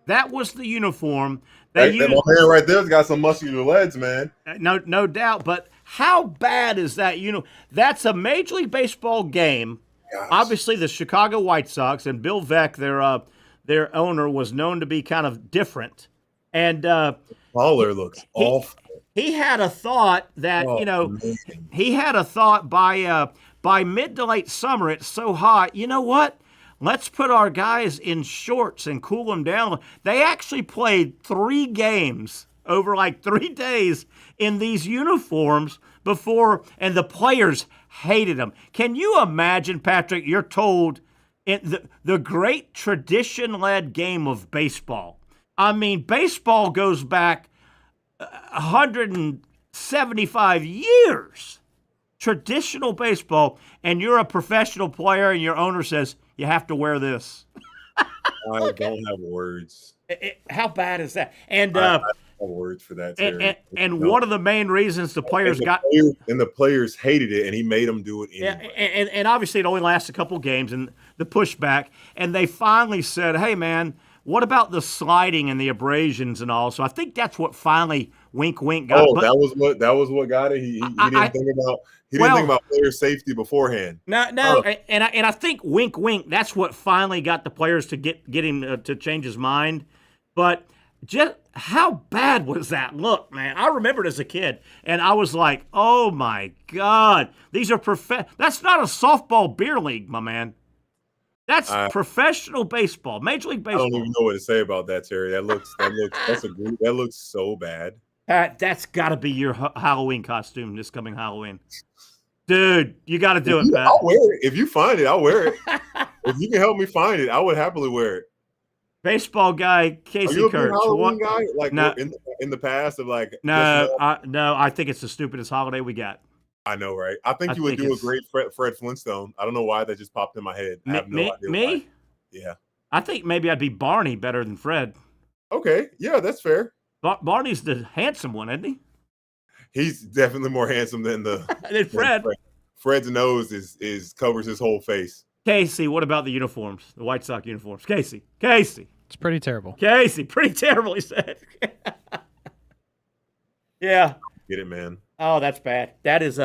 That was the uniform. That man right there's got some muscular legs, man. No doubt. But how bad is that? That's a Major League Baseball game. Gosh. Obviously, the Chicago White Sox and Bill Veeck, their owner, was known to be kind of different. And Baller looks awful. He had a thought that amazing. He had a thought by mid to late summer. It's so hot. You know what? Let's put our guys in shorts and cool them down. They actually played 3 games over like 3 days in these uniforms before, and the players hated them. Can you imagine, Patrick, you're told in the great tradition-led game of baseball. I mean, baseball goes back 175 years. Traditional baseball, and you're a professional player and your owner says, you have to wear this. I don't have words. How bad is that? And I have words for that. And one of the main reasons the players the players hated it, and he made them do it anyway. And obviously it only lasts a couple games, and the pushback. And they finally said, "Hey, man, what about the sliding and the abrasions and all?" So I think that's what finally, wink, wink, got. Oh, that was what got it. He didn't think about. He didn't think about player safety beforehand. No, and I think wink, wink. That's what finally got the players to get him to change his mind. But just how bad was that? Look, man, I remember it as a kid, and I was like, "Oh my God, these are That's not a softball beer league, my man. That's professional baseball, Major League Baseball." I don't even know what to say about that, Terry. That looks so bad. That's got to be your Halloween costume this coming Halloween. Dude, you got to do it, Pat. I'll wear it. If you find it, I'll wear it. If you can help me find it, I would happily wear it. Baseball guy, Casey Kurtz. Are you a Halloween guy? Like no, in the past of like no, I think it's the stupidest holiday we got. I know, right? I think you would do a great Fred Flintstone. I don't know why that just popped in my head. I have no idea. Me? Why. Yeah. I think maybe I'd be Barney better than Fred. Okay, yeah, that's fair. Barney's the handsome one, isn't he? He's definitely more handsome than Fred. Fred's nose is covers his whole face. Casey, what about the uniforms? The White Sox uniforms. Casey. It's pretty terrible. Casey, pretty terrible, he said. Yeah. Get it, man. Oh, that's bad. That is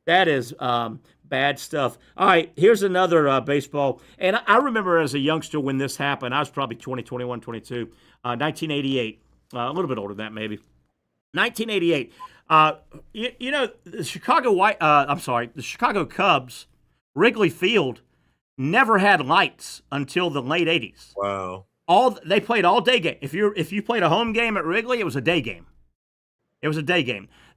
bad stuff. All right, here's another baseball. And I remember as a youngster when this happened. I was probably 20, 21, 22. 1988. A little bit older than that, maybe. 1988. The Chicago Cubs, Wrigley Field, never had lights until the late 80s. Wow. They played all day game. If you played a home game at Wrigley, it was a day game.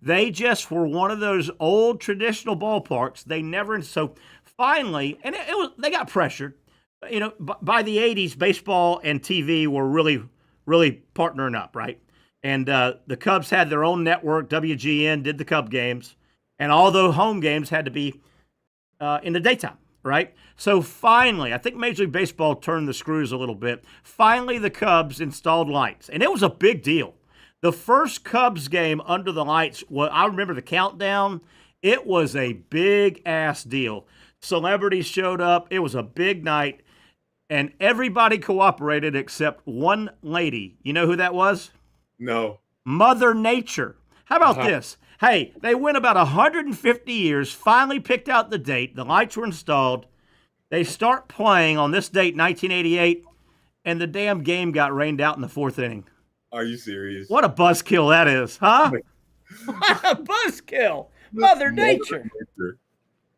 They just were one of those old traditional ballparks. They never. So finally, and they got pressured. By the 80s, baseball and TV were really, really partnering up, right? And the Cubs had their own network. WGN did the Cub games, and all the home games had to be in the daytime, right? So finally, I think Major League Baseball turned the screws a little bit. Finally, the Cubs installed lights, and it was a big deal. The first Cubs game under the lights, I remember the countdown. It was a big-ass deal. Celebrities showed up. It was a big night, and everybody cooperated except one lady. You know who that was? No. Mother Nature. How about this? Hey, they went about 150 years, finally picked out the date. The lights were installed. They start playing on this date, 1988, and the damn game got rained out in the 4th inning. Are you serious? What a buzzkill that is, huh? What a buzzkill. Mother Nature.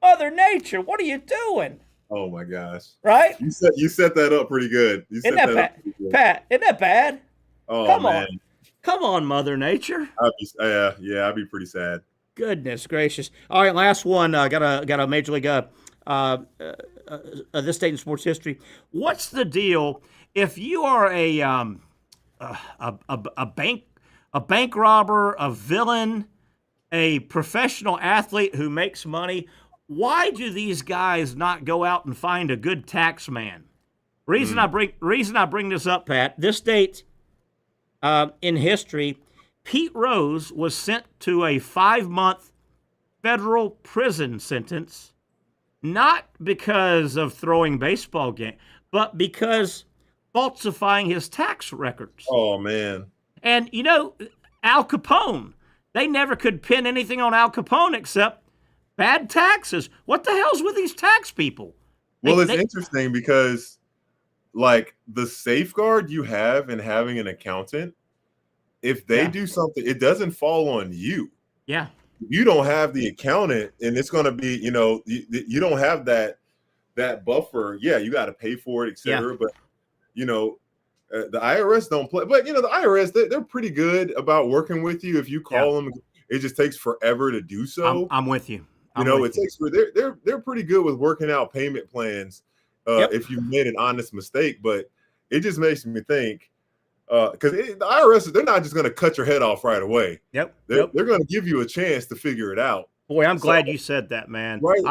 Mother Nature, what are you doing? Oh my gosh! Right? You set that up pretty good. You set that up pretty good. Pat, isn't that bad? Oh Come man, come on, Mother Nature. I'd be pretty sad. Goodness gracious! All right, last one. Got a major league. This date in sports history. What's the deal if you are a bank robber, a villain, a professional athlete who makes money? Why do these guys not go out and find a good tax man? Reason I bring this up, Pat. This date in history, Pete Rose was sent to a 5-month federal prison sentence, not because of throwing baseball game, but because falsifying his tax records. Oh man! And Al Capone, they never could pin anything on Al Capone except bad taxes. What the hell's with these tax people? Well, it's interesting because, like, the safeguard you have in having an accountant, if they do something, it doesn't fall on you. Yeah. You don't have the accountant, and it's going to be, you don't have that buffer. Yeah, you got to pay for it, etc. But, the IRS don't play. But, the IRS, they're pretty good about working with you. If you call them, it just takes forever to do so. I'm with you. They're pretty good with working out payment plans if you made an honest mistake. But it just makes me think, because the IRS, they're not just going to cut your head off right away. Yep. They're going to give you a chance to figure it out. Boy, I'm glad you said that, man. Right.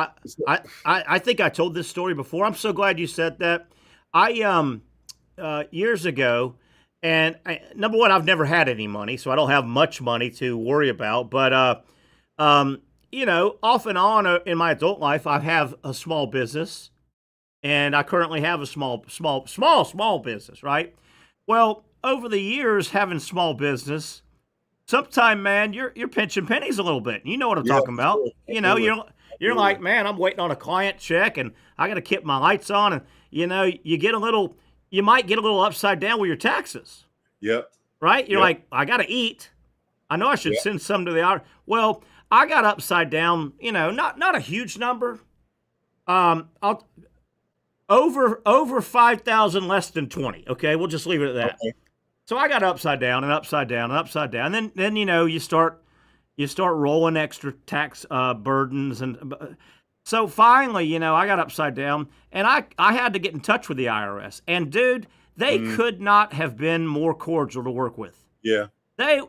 I think I told this story before. I'm so glad you said that. Years ago, and number one, I've never had any money, so I don't have much money to worry about. But off and on in my adult life, I have a small business, and I currently have a small business, right? Well, over the years having small business, sometime, man, you're pinching pennies a little bit. You know what I'm talking about. Sure. You're like, man, I'm waiting on a client check, and I got to keep my lights on, and you might get a little upside down with your taxes. Yep. Right? You're like, I got to eat. I know I should send some to the IRS. Well, I got upside down, not a huge number. I'll over 5,000, less than 20. Okay, we'll just leave it at that. Okay. So I got upside down and upside down and upside down. And then you start rolling extra tax burdens, and so finally, I got upside down, and I had to get in touch with the IRS. And dude, they could not have been more cordial to work with. Yeah. They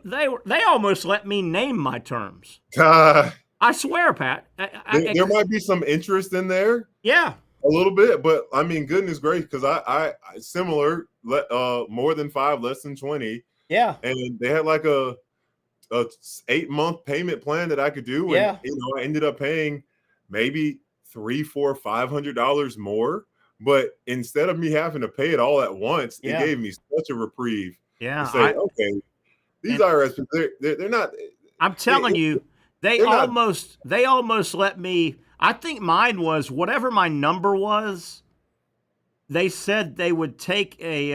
almost let me name my terms. I swear, Pat. There might be some interest in there. Yeah. A little bit, but I mean, goodness gracious, because I similar, more than 5, less than 20. Yeah. And they had like a 8-month payment plan that I could do. And, I ended up paying maybe $300, $400, $500 more. But instead of me having to pay it all at once, it gave me such a reprieve. Yeah. To say, okay, these IRS, they're not. I'm telling you, they almost let me. I think mine was whatever my number was. They said they would take a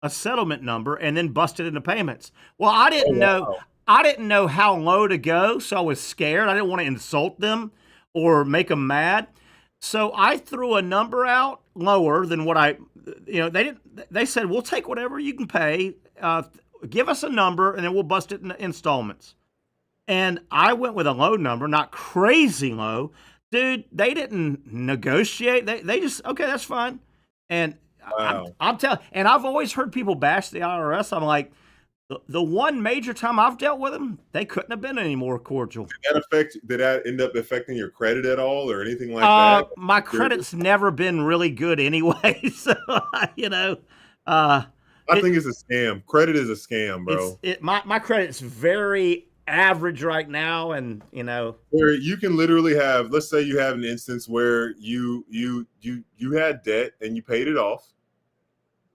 settlement number and then bust it into payments. Well, I didn't know. I didn't know how low to go, so I was scared. I didn't want to insult them or make them mad. So I threw a number out lower than what they said, we'll take whatever you can pay. Give us a number and then we'll bust it in installments. And I went with a low number, not crazy low. Dude, they didn't negotiate. They just, okay, that's fine. And I'm telling, and I've always heard people bash the IRS. I'm like, the one major time I've dealt with them, they couldn't have been any more cordial. Did that end up affecting your credit at all or anything like that? My credit's never been really good anyway. So, I think it's a scam. Credit is a scam, bro. My credit's very average right now, and where you can literally have, let's say you have an instance where you had debt and you paid it off,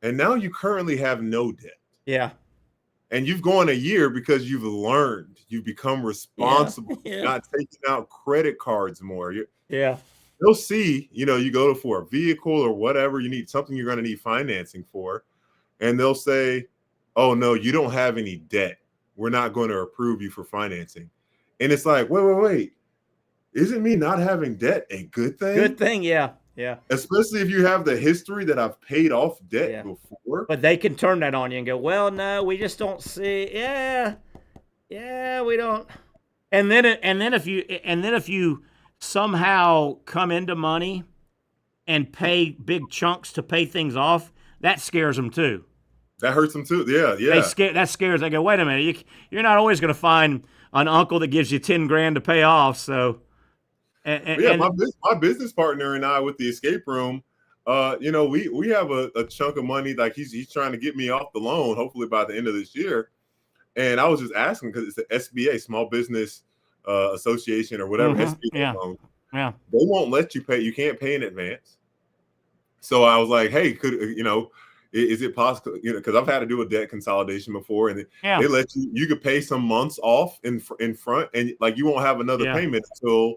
and now you currently have no debt. Yeah. And you've gone a year because you've learned, you've become responsible, not taking out credit cards more. They'll see, you go for a vehicle or whatever, you need something you're going to need financing for, and they'll say, oh no, you don't have any debt. We're not going to approve you for financing. And it's like, wait. Isn't me not having debt a good thing? Good thing, yeah. Yeah. Especially if you have the history that I've paid off debt before. But they can turn that on you and go, well, no, we just don't see. Yeah, we don't. And then if you somehow come into money and pay big chunks to pay things off, that scares them too. That hurts them too. Yeah. That scares. They go, wait a minute, you're not always going to find an uncle that gives you $10,000 to pay off. So. My business partner and I with the escape room, we have a chunk of money. Like he's trying to get me off the loan, hopefully by the end of this year. And I was just asking because it's the SBA, Small Business Association or whatever. SBA loan. Yeah. They won't let you pay. You can't pay in advance. So I was like, hey, is it possible? Because I've had to do a debt consolidation before, and they let you could pay some months off in front, and like you won't have another payment until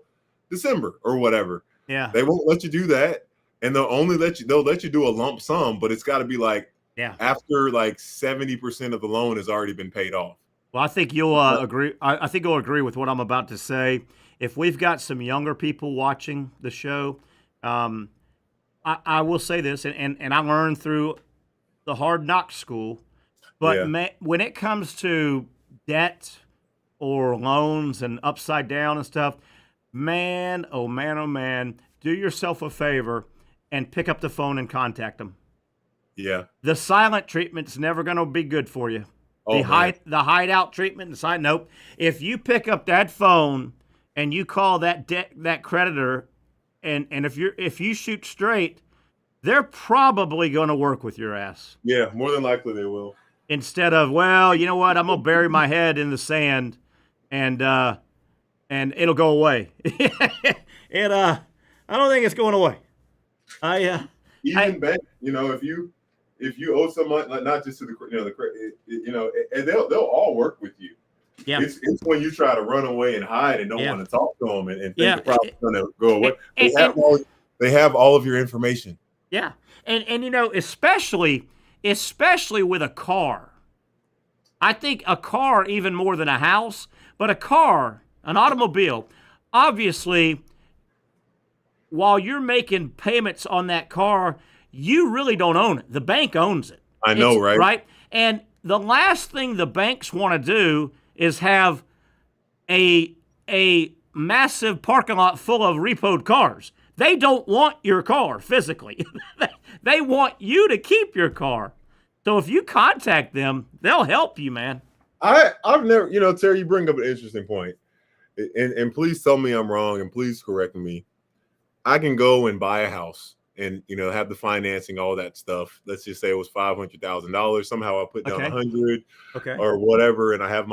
December or whatever. Yeah. They won't let you do that. And they'll let you do a lump sum, but it's got to be like after like 70% of the loan has already been paid off. Well, I think you'll agree. I think you'll agree with what I'm about to say. If we've got some younger people watching the show, I will say this, and I learned through the Hard Knock School, but when it comes to debt or loans and upside down and stuff, man, oh man, do yourself a favor and pick up the phone and contact them. Yeah. The silent treatment's never going to be good for you. Oh, the hideout treatment, nope. If you pick up that phone and you call that creditor, and if you shoot straight, they're probably going to work with your ass. Yeah, more than likely they will. Instead of, well, you know what, I'm going to bury my head in the sand and it'll go away. I don't think it's going away. Even bank, if you owe someone, like not just to the credit, and they'll all work with you. Yeah, it's when you try to run away and hide and don't want to talk to them and think the problem's going to go away. They have all of your information. Yeah, and especially with a car. I think a car even more than a house, but a car, an automobile, obviously, while you're making payments on that car, you really don't own it. The bank owns it. I know, right? Right? And the last thing the banks want to do is have a massive parking lot full of repoed cars. They don't want your car physically. They want you to keep your car. So if you contact them, they'll help you, man. I've never, Terry, you bring up an interesting point. And please tell me I'm wrong and please correct me. I can go and buy a house and, have the financing, all that stuff. Let's just say it was $500,000. Somehow I put down $100 or whatever. And I have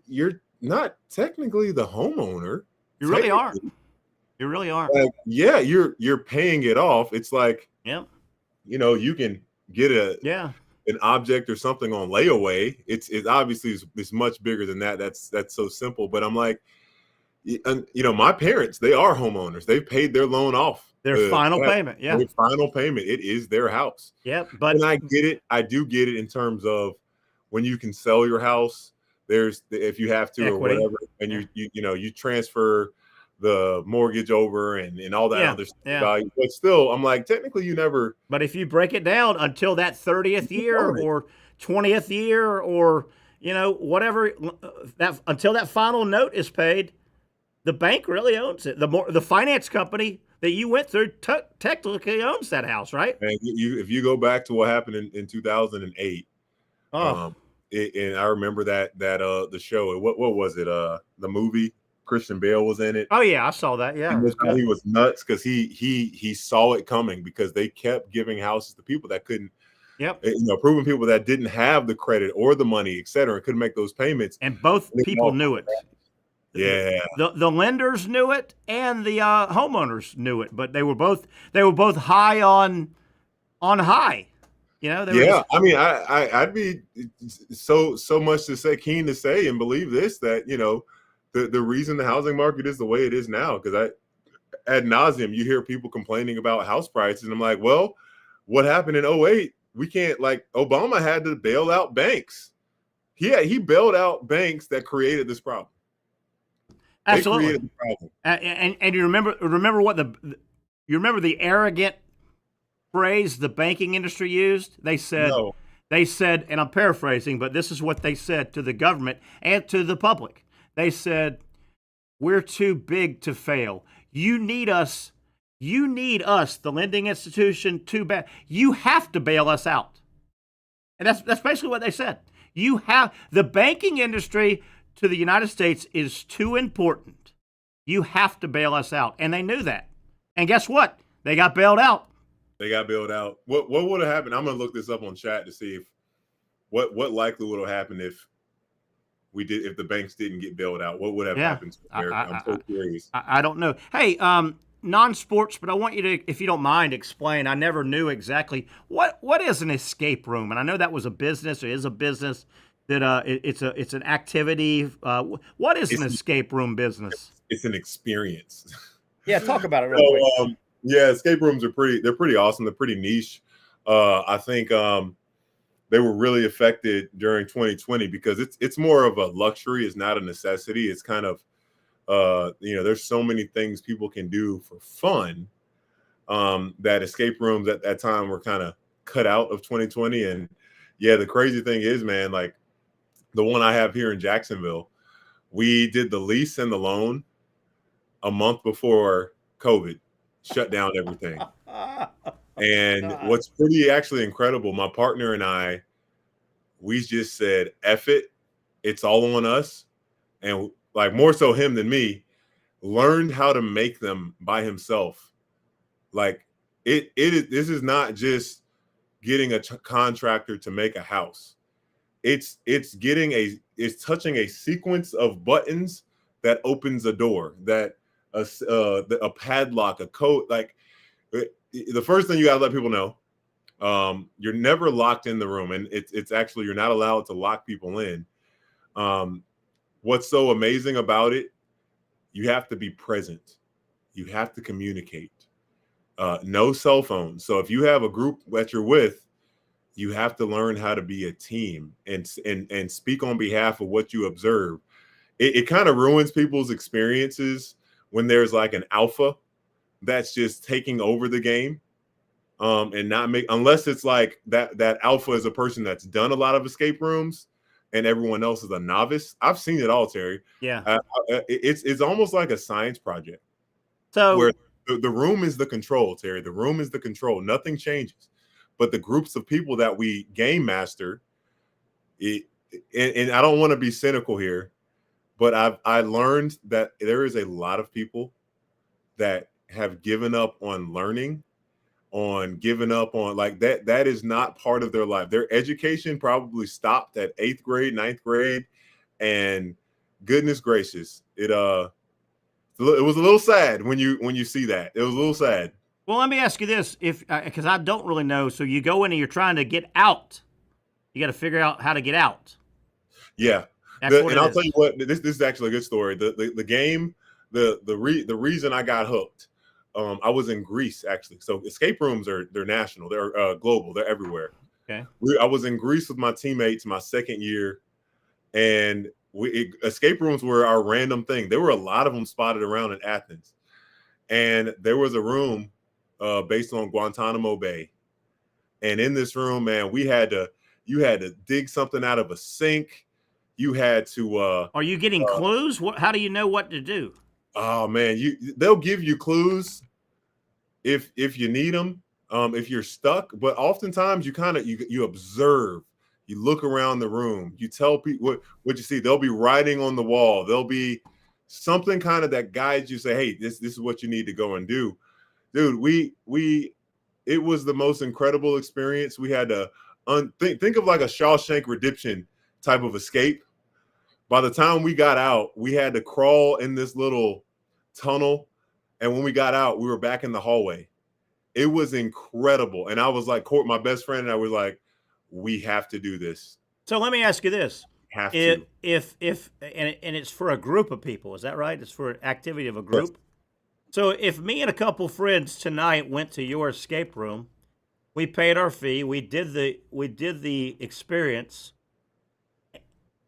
you're not technically the homeowner. You really are. You really are. You're paying it off. It's like, you can get an object or something on layaway. It's obviously it's much bigger than that. That's so simple. But I'm like, my parents, they are homeowners. They've paid their loan off. Their final payment. Yeah. Their final payment. It is their house. Yeah. But I get it. I do get it in terms of when you can sell your house, if you have to equity. Or whatever, and you transfer the mortgage over and all that other stuff value. But still, I'm like, technically you never. But if you break it down until that 30th year or 20th year or, whatever, until that final note is paid, the bank really owns it. The finance company that you went through technically owns that house, right? And if you go back to what happened in 2008, and I remember that the show. What was it? The movie. Christian Bale was in it. Oh yeah, I saw that. Yeah, he was nuts because he saw it coming because they kept giving houses to people that couldn't. Yep. Proving people that didn't have the credit or the money, et cetera, couldn't make those payments. And both people knew it. Yeah. The lenders knew it and the homeowners knew it, but they were both high on high. I mean, I'd be so much keen to say and believe this that the reason the housing market is the way it is now, because ad nauseum you hear people complaining about house prices, and I'm like, well, what happened in 2008? We can't, like, Obama had to bail out banks. He bailed out banks that created this problem. Absolutely. They created the problem. And you remember what you remember the arrogant phrase the banking industry used? They said, and I'm paraphrasing, but this is what they said to the government and to the public. They said, "We're too big to fail. You need us. You need us, the lending institution, too bad. You have to bail us out." And that's basically what they said. The banking industry to the United States is too important. You have to bail us out. And they knew that. And guess what? They got bailed out. They got bailed out. What would have happened? I'm gonna look this up on chat to see if what likely would have happened if the banks didn't get bailed out. What would have happened? I'm so curious. I don't know. Hey, non-sports, but I want you to, if you don't mind, explain. I never knew exactly what is an escape room, and I know that was a business or is a business that it's an activity. What is an escape room business? It's an experience. Yeah, talk about it real quick. Yeah, escape rooms are pretty awesome. They're pretty niche. I think they were really affected during 2020 because it's more of a luxury. It's not a necessity. It's kind of there's so many things people can do for fun that escape rooms at that time were kind of cut out of 2020. And yeah, the crazy thing is, man, like the one I have here in Jacksonville, we did the lease and the loan a month before COVID shut down everything. And what's pretty actually incredible, my partner and I, we just said, F it, it's all on us. And like more so him than me, learned how to make them by himself. Like this is not just getting a contractor to make a house. It's touching a sequence of buttons that opens a door, that a padlock, a code. Like the first thing you gotta let people know, you're never locked in the room, and it's actually you're not allowed to lock people in. What's so amazing about it? You have to be present. You have to communicate. No cell phones. So if you have a group that you're with, you have to learn how to be a team and speak on behalf of what you observe. It kind of ruins people's experiences when there's like an alpha that's just taking over the game, and not unless it's like that alpha is a person that's done a lot of escape rooms and everyone else is a novice. I've seen it all, Terry. Yeah. It's almost like a science project. So where the room is the control, Terry. The room is the control. Nothing changes. But the groups of people that we game master, and I don't want to be cynical here, but I learned that there is a lot of people that have given up on learning, on giving up on like that is not part of their life. Their education probably stopped at 8th grade, 9th grade, and goodness gracious, it was a little sad when you see that. It was a little sad. Well, let me ask you this, because I don't really know. So you go in and you're trying to get out. You got to figure out how to get out. Yeah, and I'll tell you what. This is actually a good story. The game, the reason I got hooked. I was in Greece actually. So escape rooms they're national. They're global. They're everywhere. Okay. I was in Greece with my teammates my second year, and escape rooms were our random thing. There were a lot of them spotted around in Athens, and there was a room based on Guantanamo Bay, and in this room, man, you had to dig something out of a sink. You had to. Are you getting clues? How do you know what to do? Oh man, they'll give you clues if you need them, if you're stuck. But oftentimes you observe, you look around the room, you tell people what you see. They'll be writing on the wall. There'll be something kind of that guides you. Say, hey, this is what you need to go and do, dude. It was the most incredible experience. We had to think of like a Shawshank Redemption type of escape. By the time we got out, we had to crawl in this little tunnel. And when we got out, we were back in the hallway. It was incredible. And I was like, my best friend and I were like, we have to do this. So let me ask you this. If it's for a group of people, is that right? It's for an activity of a group? Yes. So if me and a couple friends tonight went to your escape room, we paid our fee, we did the experience,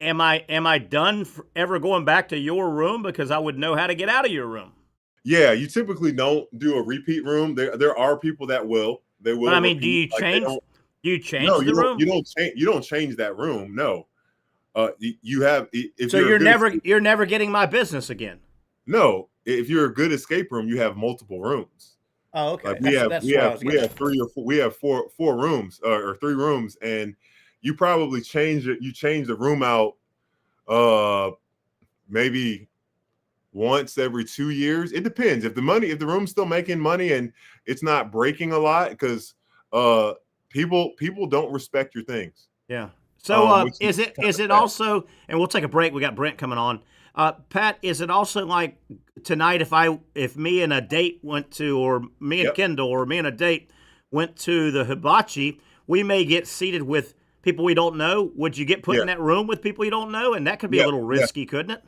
am I done ever going back to your room because I would know how to get out of your room? Yeah, you typically don't do a repeat room. There are people that will. They will. But I mean, do you change No, the room? You don't change that room. No. You have. If so you're never getting my business again. No, if you're a good escape room, you have multiple rooms. Oh, okay. Like we have four rooms or 3 rooms, and you probably change it. You change the room out, maybe once every 2 years. It depends if the room's still making money and it's not breaking a lot, because people don't respect your things. Yeah. So is it also, and we'll take a break. We got Brent coming on. Pat, is it also like tonight if me and a date went to, or me and Kendall, or me and a date went to the hibachi, we may get seated with people we don't know? Would you get put in that room with people you don't know? And that could be a little risky, couldn't it?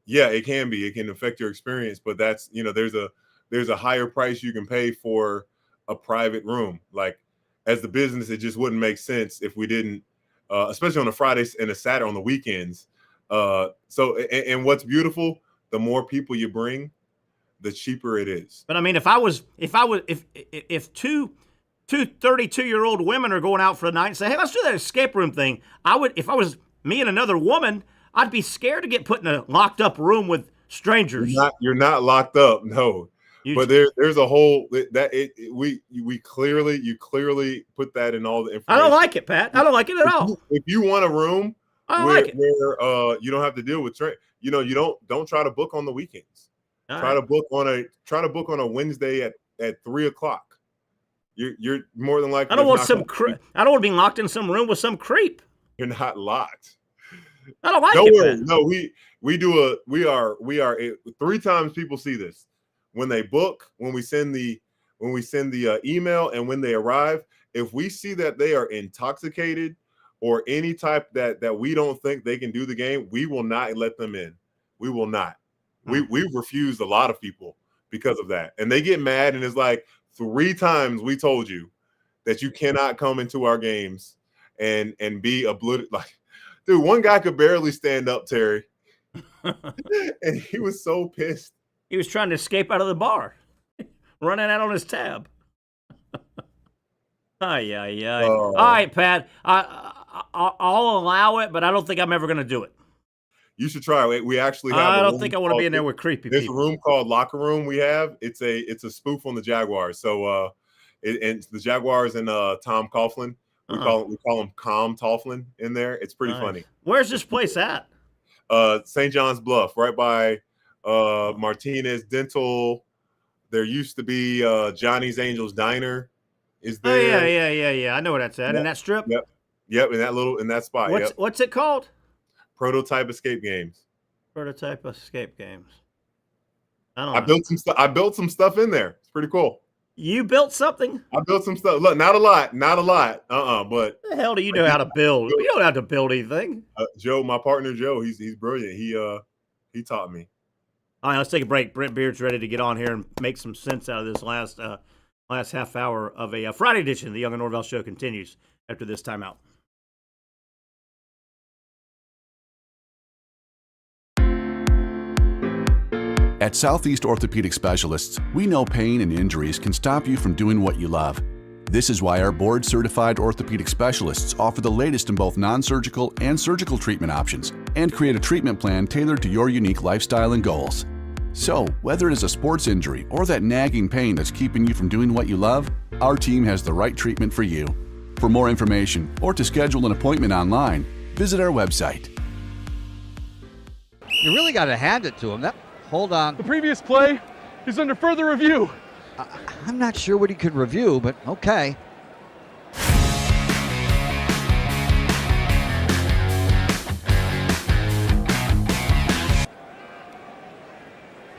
Yeah, it can be. It can affect your experience, but that's, there's a higher price you can pay for a private room. Like, as the business, it just wouldn't make sense if we didn't, especially on a Friday and a Saturday on the weekends. And what's beautiful, the more people you bring, the cheaper it is. But I mean, if two 32-year-old women are going out for the night and say, hey, let's do that escape room thing, if I was me and another woman, I'd be scared to get put in a locked up room with strangers. You're not locked up, no. But there's a whole you clearly put that in all the information. I don't like it, Pat. I don't like it at all. If you want a room where you don't have to deal with you don't try to book on the weekends. Try to book on a Wednesday at 3:00. You're more than likely. I don't want I don't want to be locked in some room with some creep. You're not locked. I don't like it. No, we are 3 times people see this. When they book, when we send the email, and when they arrive, if we see that they are intoxicated or any type that we don't think they can do the game, we will not let them in. We will not. We've refused a lot of people because of that, and they get mad. And it's like, 3 times we told you that you cannot come into our games and be obliterated. Like, dude, one guy could barely stand up, Terry, and he was so pissed. He was trying to escape out of the bar, running out on his tab. All right, Pat. I'll allow it, but I don't think I'm ever going to do it. You should try it. We actually have. I don't think I want to be in there with creepy people. There's a room called Locker Room. We have. It's a spoof on the Jaguars. So, and the Jaguars and Tom Coughlin. We call him Calm Toughlin in there. It's pretty funny. Where's this place at? St. John's Bluff, right by Martinez Dental. There used to be Johnny's Angels Diner is there. Oh, yeah. I know where that's at. In that strip? Yep, in that spot. What's it called? Prototype Escape Games. Prototype Escape Games. I built some stuff in there. It's pretty cool. You built something? I built some stuff. Look, not a lot. But the hell do you know how to build? You don't have to build anything. Joe, my partner Joe, he's brilliant. He taught me. All right, let's take a break. Brent Beard's ready to get on here and make some sense out of this last half hour of a Friday edition of the Young and Norvelle Show continues after this timeout. At Southeast Orthopedic Specialists, we know pain and injuries can stop you from doing what you love. This is why our board-certified orthopedic specialists offer the latest in both non-surgical and surgical treatment options and create a treatment plan tailored to your unique lifestyle and goals. So, whether it is a sports injury or that nagging pain that's keeping you from doing what you love, our team has the right treatment for you. For more information or to schedule an appointment online, visit our website. You really got to hand it to him. Hold on. The previous play is under further review. I'm not sure what he could review, but okay.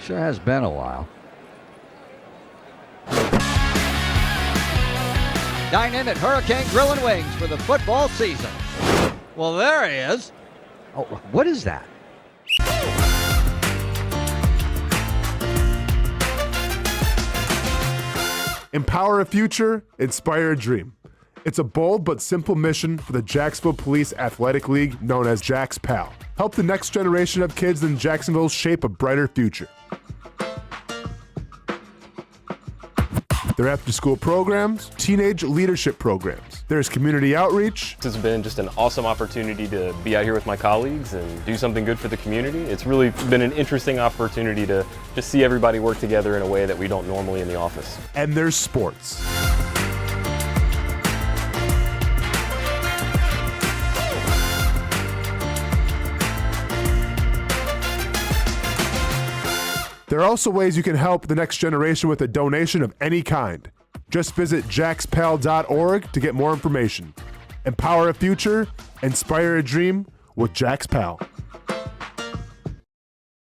Sure has been a while. Dine in at Hurricane Grill and Wings for the football season. Well, there he is. Oh, what is that? Empower a future, inspire a dream. It's a bold but simple mission for the Jacksonville Police Athletic League known as Jax PAL. Help the next generation of kids in Jacksonville shape a brighter future. Their after-school programs, teenage leadership programs. There's community outreach. It's been just an awesome opportunity to be out here with my colleagues and do something good for the community. It's really been an interesting opportunity to just see everybody work together in a way that we don't normally in the office. And there's sports. There are also ways you can help the next generation with a donation of any kind. Just visit jaxpal.org to get more information. Empower a future, inspire a dream with Jax PAL.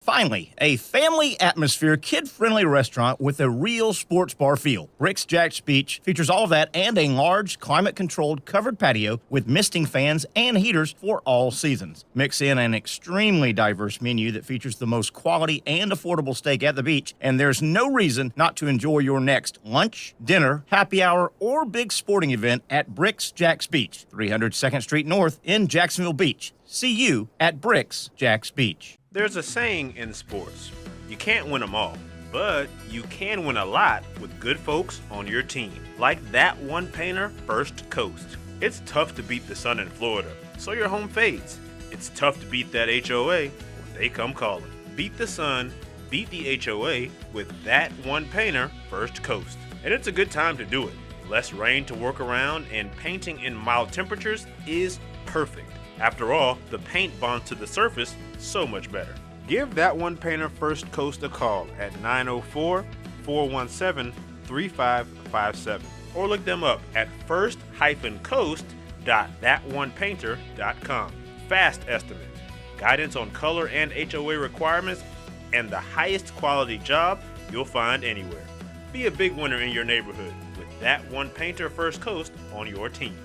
Finally, a family atmosphere, kid-friendly restaurant with a real sports bar feel. Bricks Jack's Beach features all of that and a large, climate-controlled covered patio with misting fans and heaters for all seasons. Mix in an extremely diverse menu that features the most quality and affordable steak at the beach, and there's no reason not to enjoy your next lunch, dinner, happy hour, or big sporting event at Bricks Jack's Beach, 300 2nd Street North in Jacksonville Beach. See you at Bricks Jack's Beach. There's a saying in sports, you can't win them all, but you can win a lot with good folks on your team. Like that one painter, First Coast. It's tough to beat the sun in Florida, so your home fades. It's tough to beat that HOA when they come calling. Beat the sun, beat the HOA with that one painter, First Coast. And it's a good time to do it. Less rain to work around, and painting in mild temperatures is perfect. After all, the paint bonds to the surface so much better. Give that one painter First Coast a call at 904-417-3557 or look them up at first-coast.thatonepainter.com. Fast estimate, guidance on color and HOA requirements, and the highest quality job you'll find anywhere. Be a big winner in your neighborhood with that one painter First Coast on your team.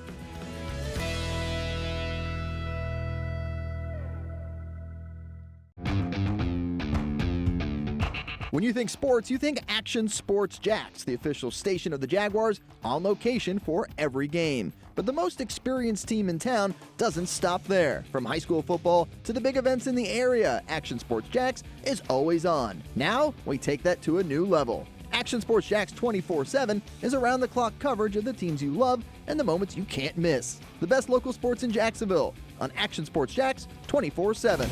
When you think sports, you think Action Sports Jax, the official station of the Jaguars, on location for every game. But the most experienced team in town doesn't stop there. From high school football to the big events in the area, Action Sports Jax is always on. Now, we take that to a new level. Action Sports Jax 24/7 is around-the-clock coverage of the teams you love and the moments you can't miss. The best local sports in Jacksonville on Action Sports Jax 24/7.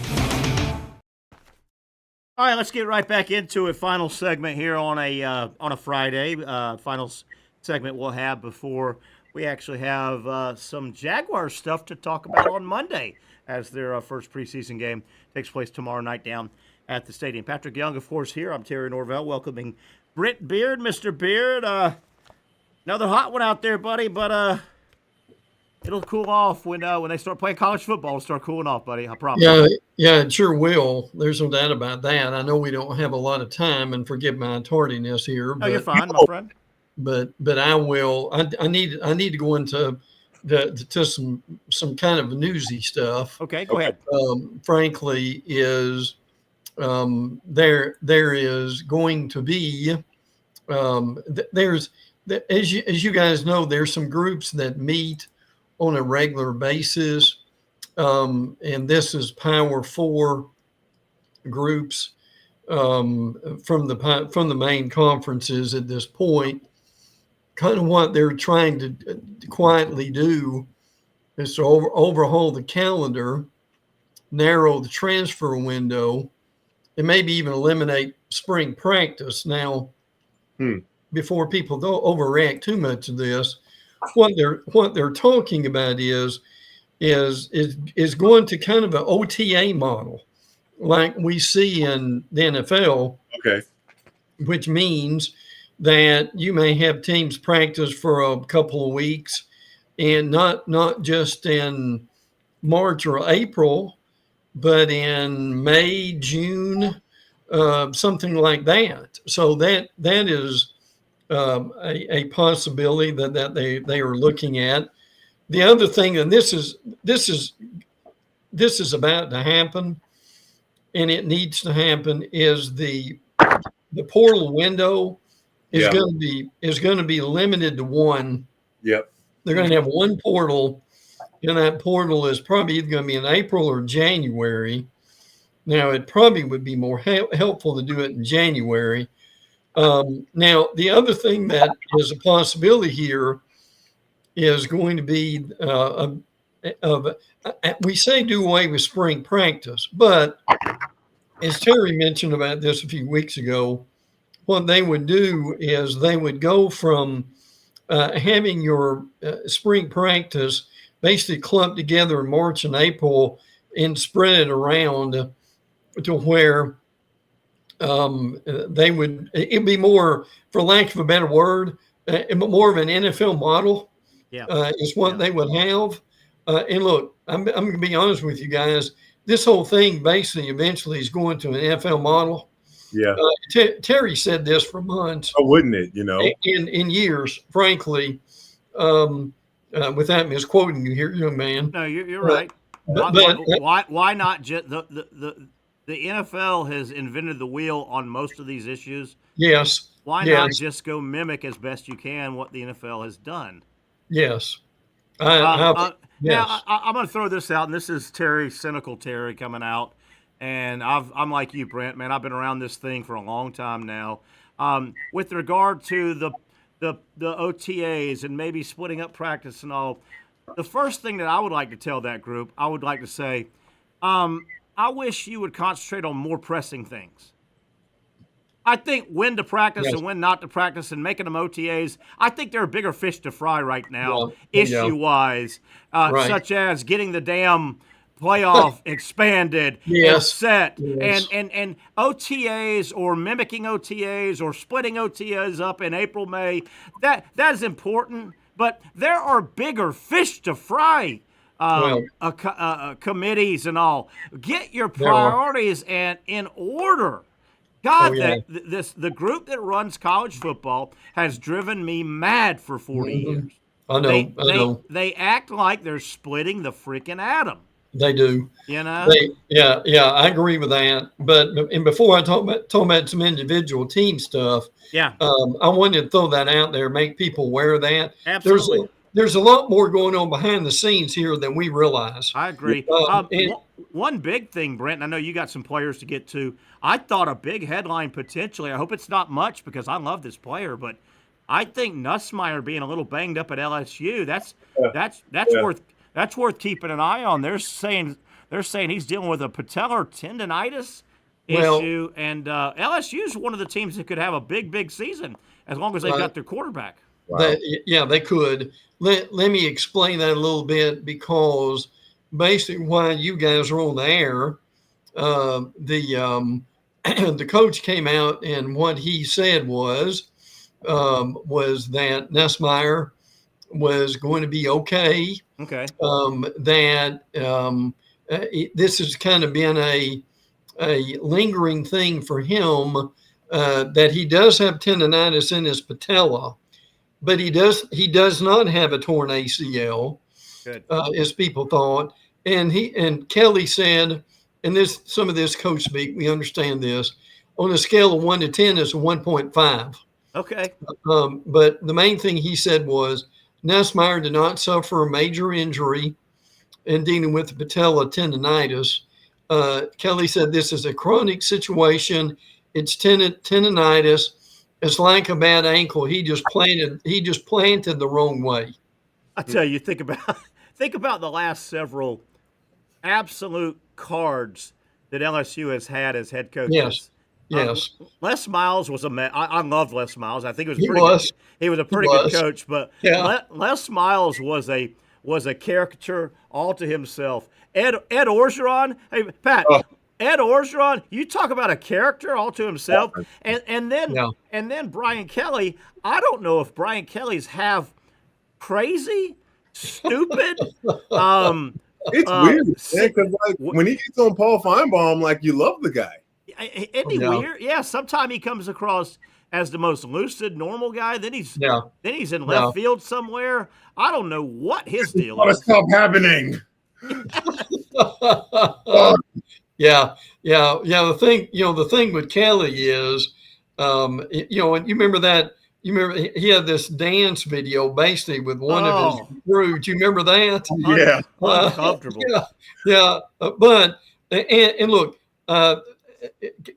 All right, let's get right back into a final segment here on a Friday. Final segment we'll have before we actually have some Jaguars stuff to talk about on Monday, as their first preseason game takes place tomorrow night down at the stadium. Patric Young, of course, here. I'm Terry Norvelle, welcoming Britt Beard. Mr. Beard, another hot one out there, buddy, but it'll cool off when they start playing college football. It'll start cooling off, buddy. I promise. Yeah, it sure will. There's no doubt about that. I know we don't have a lot of time, and forgive my tardiness here. You're fine, my friend. But I will. I need to go into to some kind of newsy stuff. Okay, go ahead. Frankly, is there is going to be there's as you guys know, there's some groups that meet on a regular basis, and this is Power 4 groups from the main conferences at this point. Kind of what they're trying to quietly do is to overhaul the calendar, narrow the transfer window, and maybe even eliminate spring practice. Now, before people don't overreact too much to this, what they're talking about is going to kind of an OTA model like we see in the NFL. Okay. Which means that you may have teams practice for a couple of weeks, and not just in March or April, but in May, June, something like that. So that is a possibility that they are looking at. The other thing, and this is about to happen, and it needs to happen, is the portal window is going to be limited to one. Yep. They're going to have one portal, and that portal is probably either going to be in April or January. Now, it probably would be more helpful to do it in January. Now, the other thing that is a possibility here is going to be we say do away with spring practice, but as Terry mentioned about this a few weeks ago, what they would do is they would go from having your spring practice basically clumped together in March and April and spread it around to where it'd be more, for lack of a better word, more of an NFL model. Is what they would have. And look, I'm going to be honest with you guys. This whole thing basically eventually is going to an NFL model. Yeah. Terry said this for months. Oh, wouldn't it? In years, frankly, without misquoting you here, young man. No, you're right. Why not just the NFL has invented the wheel on most of these issues. Yes. Why not just go mimic as best you can what the NFL has done? Yes. Now, I'm going to throw this out, and this is cynical Terry coming out. And I'm like you, Brent, man. I've been around this thing for a long time now. With regard to the OTAs and maybe splitting up practice and all, the first thing that I would like to tell that group, I would like to say, I wish you would concentrate on more pressing things. I think when to practice and when not to practice and making them OTAs, I think there are bigger fish to fry right now, issue-wise, such as getting the damn playoff expanded and set, and OTAs or mimicking OTAs or splitting OTAs up in April, May. That is important, but there are bigger fish to fry. Committees and all. Get your priorities and in order. God, the group that runs college football has driven me mad for 40 years. I know. They act like they're splitting the freaking atom. They do. You know? I agree with that. But before I talk about some individual team stuff, I wanted to throw that out there, make people aware of that. Absolutely. There's a lot more going on behind the scenes here than we realize. I agree. One big thing, Brent, and I know you got some players to get to. I thought a big headline potentially, I hope it's not much because I love this player, but I think Nussmeier being a little banged up at LSU, that's worth keeping an eye on. They're saying he's dealing with a patellar tendonitis issue, and LSU is one of the teams that could have a big season as long as they've got their quarterback. Wow. They could. Let me explain that a little bit, because basically while you guys are on the air, the coach came out and what he said was that Nussmeier was going to be okay. Okay. This has kind of been a lingering thing for him, that he does have tendonitis in his patella. But he does not have a torn ACL, as people thought. And Kelly said, and some of this coach speak, we understand this, on a scale of 1 to 10 is a 1.5. Okay. But the main thing he said was Nussmeier did not suffer a major injury in dealing with the patella tendonitis. Kelly said this is a chronic situation. It's tendonitis. It's like a bad ankle. He just planted the wrong way. I tell you, think about the last several absolute cards that LSU has had as head coaches. Yes. Les Miles was I loved Les Miles. I think it was pretty good. He was a pretty good coach, but Les Miles was a caricature all to himself. Ed Orgeron, hey Pat. Ed Orgeron, you talk about a character all to himself, and then Brian Kelly. I don't know if Brian Kelly's half crazy, stupid. It's weird because when he gets on Paul Feinbaum, you love the guy. Isn't he weird? Yeah. Sometimes he comes across as the most lucid, normal guy. Then he's in left field somewhere. I don't know what his deal is. Stop happening. Yeah. The thing with Kelly is, and you remember that you remember he had this dance video basically with one of his crew. Do you remember that? Yeah. Uncomfortable. Yeah. But look,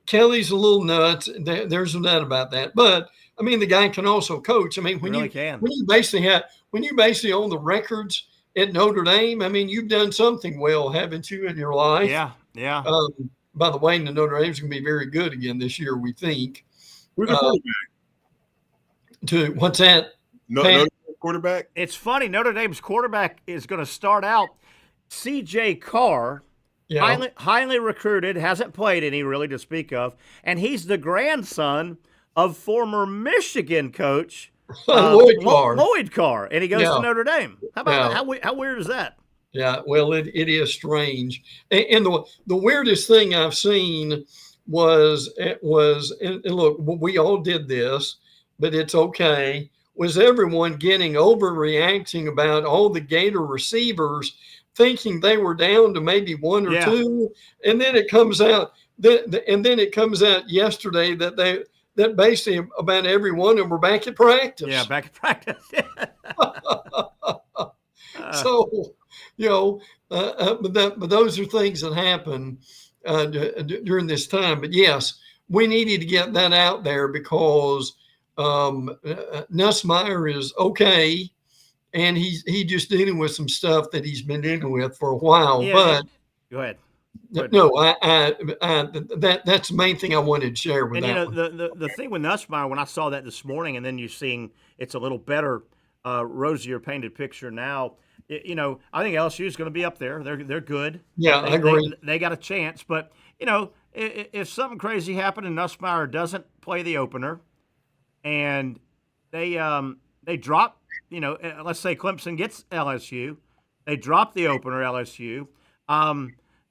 Kelly's a little nuts. There's no doubt about that. But I mean, the guy can also coach. I mean, when you basically own the records at Notre Dame, I mean, you've done something well, haven't you, in your life? Yeah. By the way, the Notre Dame's going to be very good again this year, we think. Who's the quarterback? What's that? Notre Dame quarterback? It's funny. Notre Dame's quarterback is going to start out C.J. Carr, highly recruited, hasn't played any really to speak of, and he's the grandson of former Michigan coach Lloyd Carr. And he goes to Notre Dame. How about that? How weird is that? Yeah, well, it is strange. And the weirdest thing I've seen was and look, we all did this, but it's okay, was everyone getting overreacting about all the Gator receivers thinking they were down to maybe one or two. And then it comes out yesterday that basically about every one of them were back at practice. Yeah, back at practice. So, but those are things that happen during this time. But yes, we needed to get that out there because Nussmeier is okay, and he's just dealing with some stuff that he's been dealing with for a while. Yeah. But go ahead. No, that's the main thing I wanted to share with that. The thing with Nussmeier, when I saw that this morning, and then you're seeing it's a little better, rosier painted picture now. I think LSU is going to be up there. They're good. Yeah, I agree. They got a chance, but if something crazy happened and Nussmeier doesn't play the opener, and they drop, let's say Clemson gets LSU, they drop the opener LSU,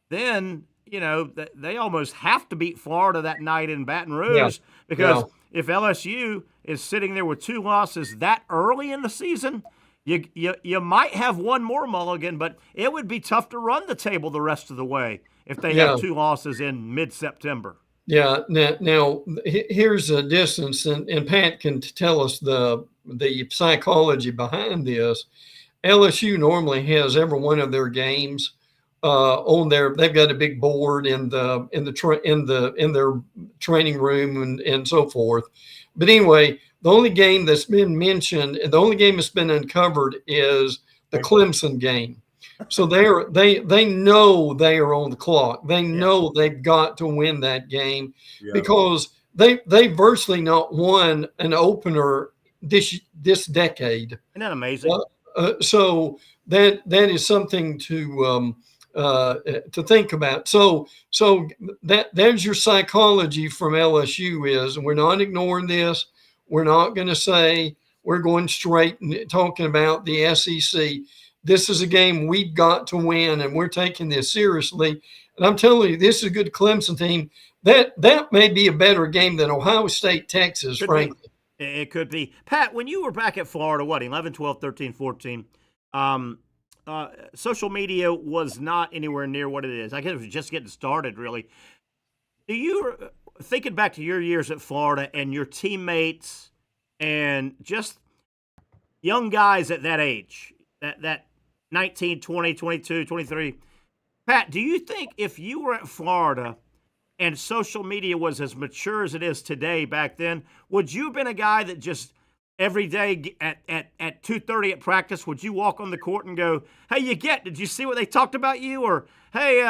then they almost have to beat Florida that night in Baton Rouge because if LSU is sitting there with 2 losses that early in the season, you might have one more mulligan, but it would be tough to run the table the rest of the way if they have 2 losses in mid-September. Yeah. Now here's a distance, and Pat can tell us the psychology behind this. LSU normally has every one of their games on there. They've got a big board in their training room and so forth. But anyway, the only game that's been mentioned, the only game that's been uncovered is the Clemson game. So they know they are on the clock. They know they've got to win that game because they virtually not won an opener this decade. Isn't that amazing? So that is something to think about. So there's your psychology from LSU is, and we're not ignoring this. We're not going to say we're going straight and talking about the SEC. This is a game we've got to win, and we're taking this seriously. And I'm telling you, this is a good Clemson team. That may be a better game than Ohio State, Texas, frankly. It could be. Pat, when you were back at Florida, 11, 12, 13, 14, social media was not anywhere near what it is. I guess it was just getting started, really. Do you, thinking back to your years at Florida and your teammates and just young guys at that age, that 19, 20, 22, 23, Pat, do you think if you were at Florida and social media was as mature as it is today back then, would you have been a guy that just every day at 2:30 at practice, would you walk on the court and go, "Hey, did you see what they talked about you?" Or, "Hey,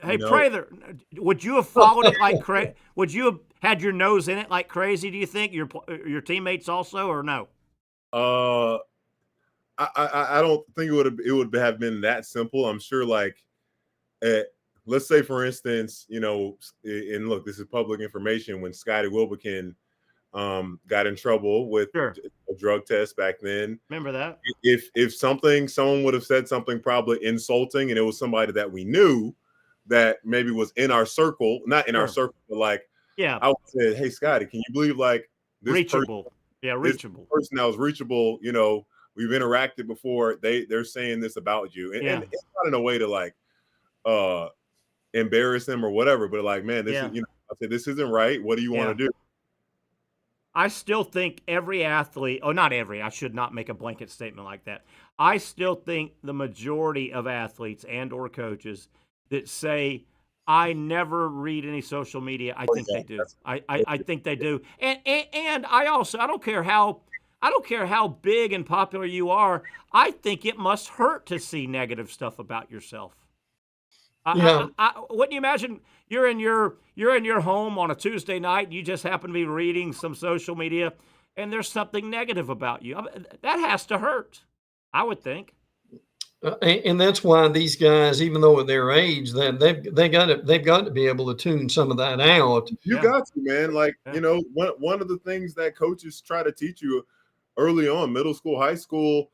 Prather," would you have followed it like crazy? Would you have had your nose in it like crazy? Do you think your teammates also, or no? I don't think it would have been that simple. I'm sure, let's say, for instance, and look, this is public information. When Scotty Wilbekin got in trouble with a drug test back then. Remember that? If someone would have said something probably insulting, and it was somebody that we knew that maybe was in our circle, not in our circle, but I would say, "Hey, Scotty, can you believe this reachable? Reachable. This person that was reachable, we've interacted before. They're saying this about you, and it's not in a way to embarrass them or whatever, but man, this is, I said, this isn't right. What do you want to do?" I still think every athlete, not every, I should not make a blanket statement like that. I still think the majority of athletes and or coaches that say, I never read any social media, I think they do. I think they do. And I don't care how big and popular you are, I think it must hurt to see negative stuff about yourself. Wouldn't you imagine you're in your home on a Tuesday night, and you just happen to be reading some social media, and there's something negative about you? That has to hurt, I would think. And that's why these guys, even though at their age, they've got to be able to tune some of that out. You got to, man. Like, one of the things that coaches try to teach you early on, middle school, high school,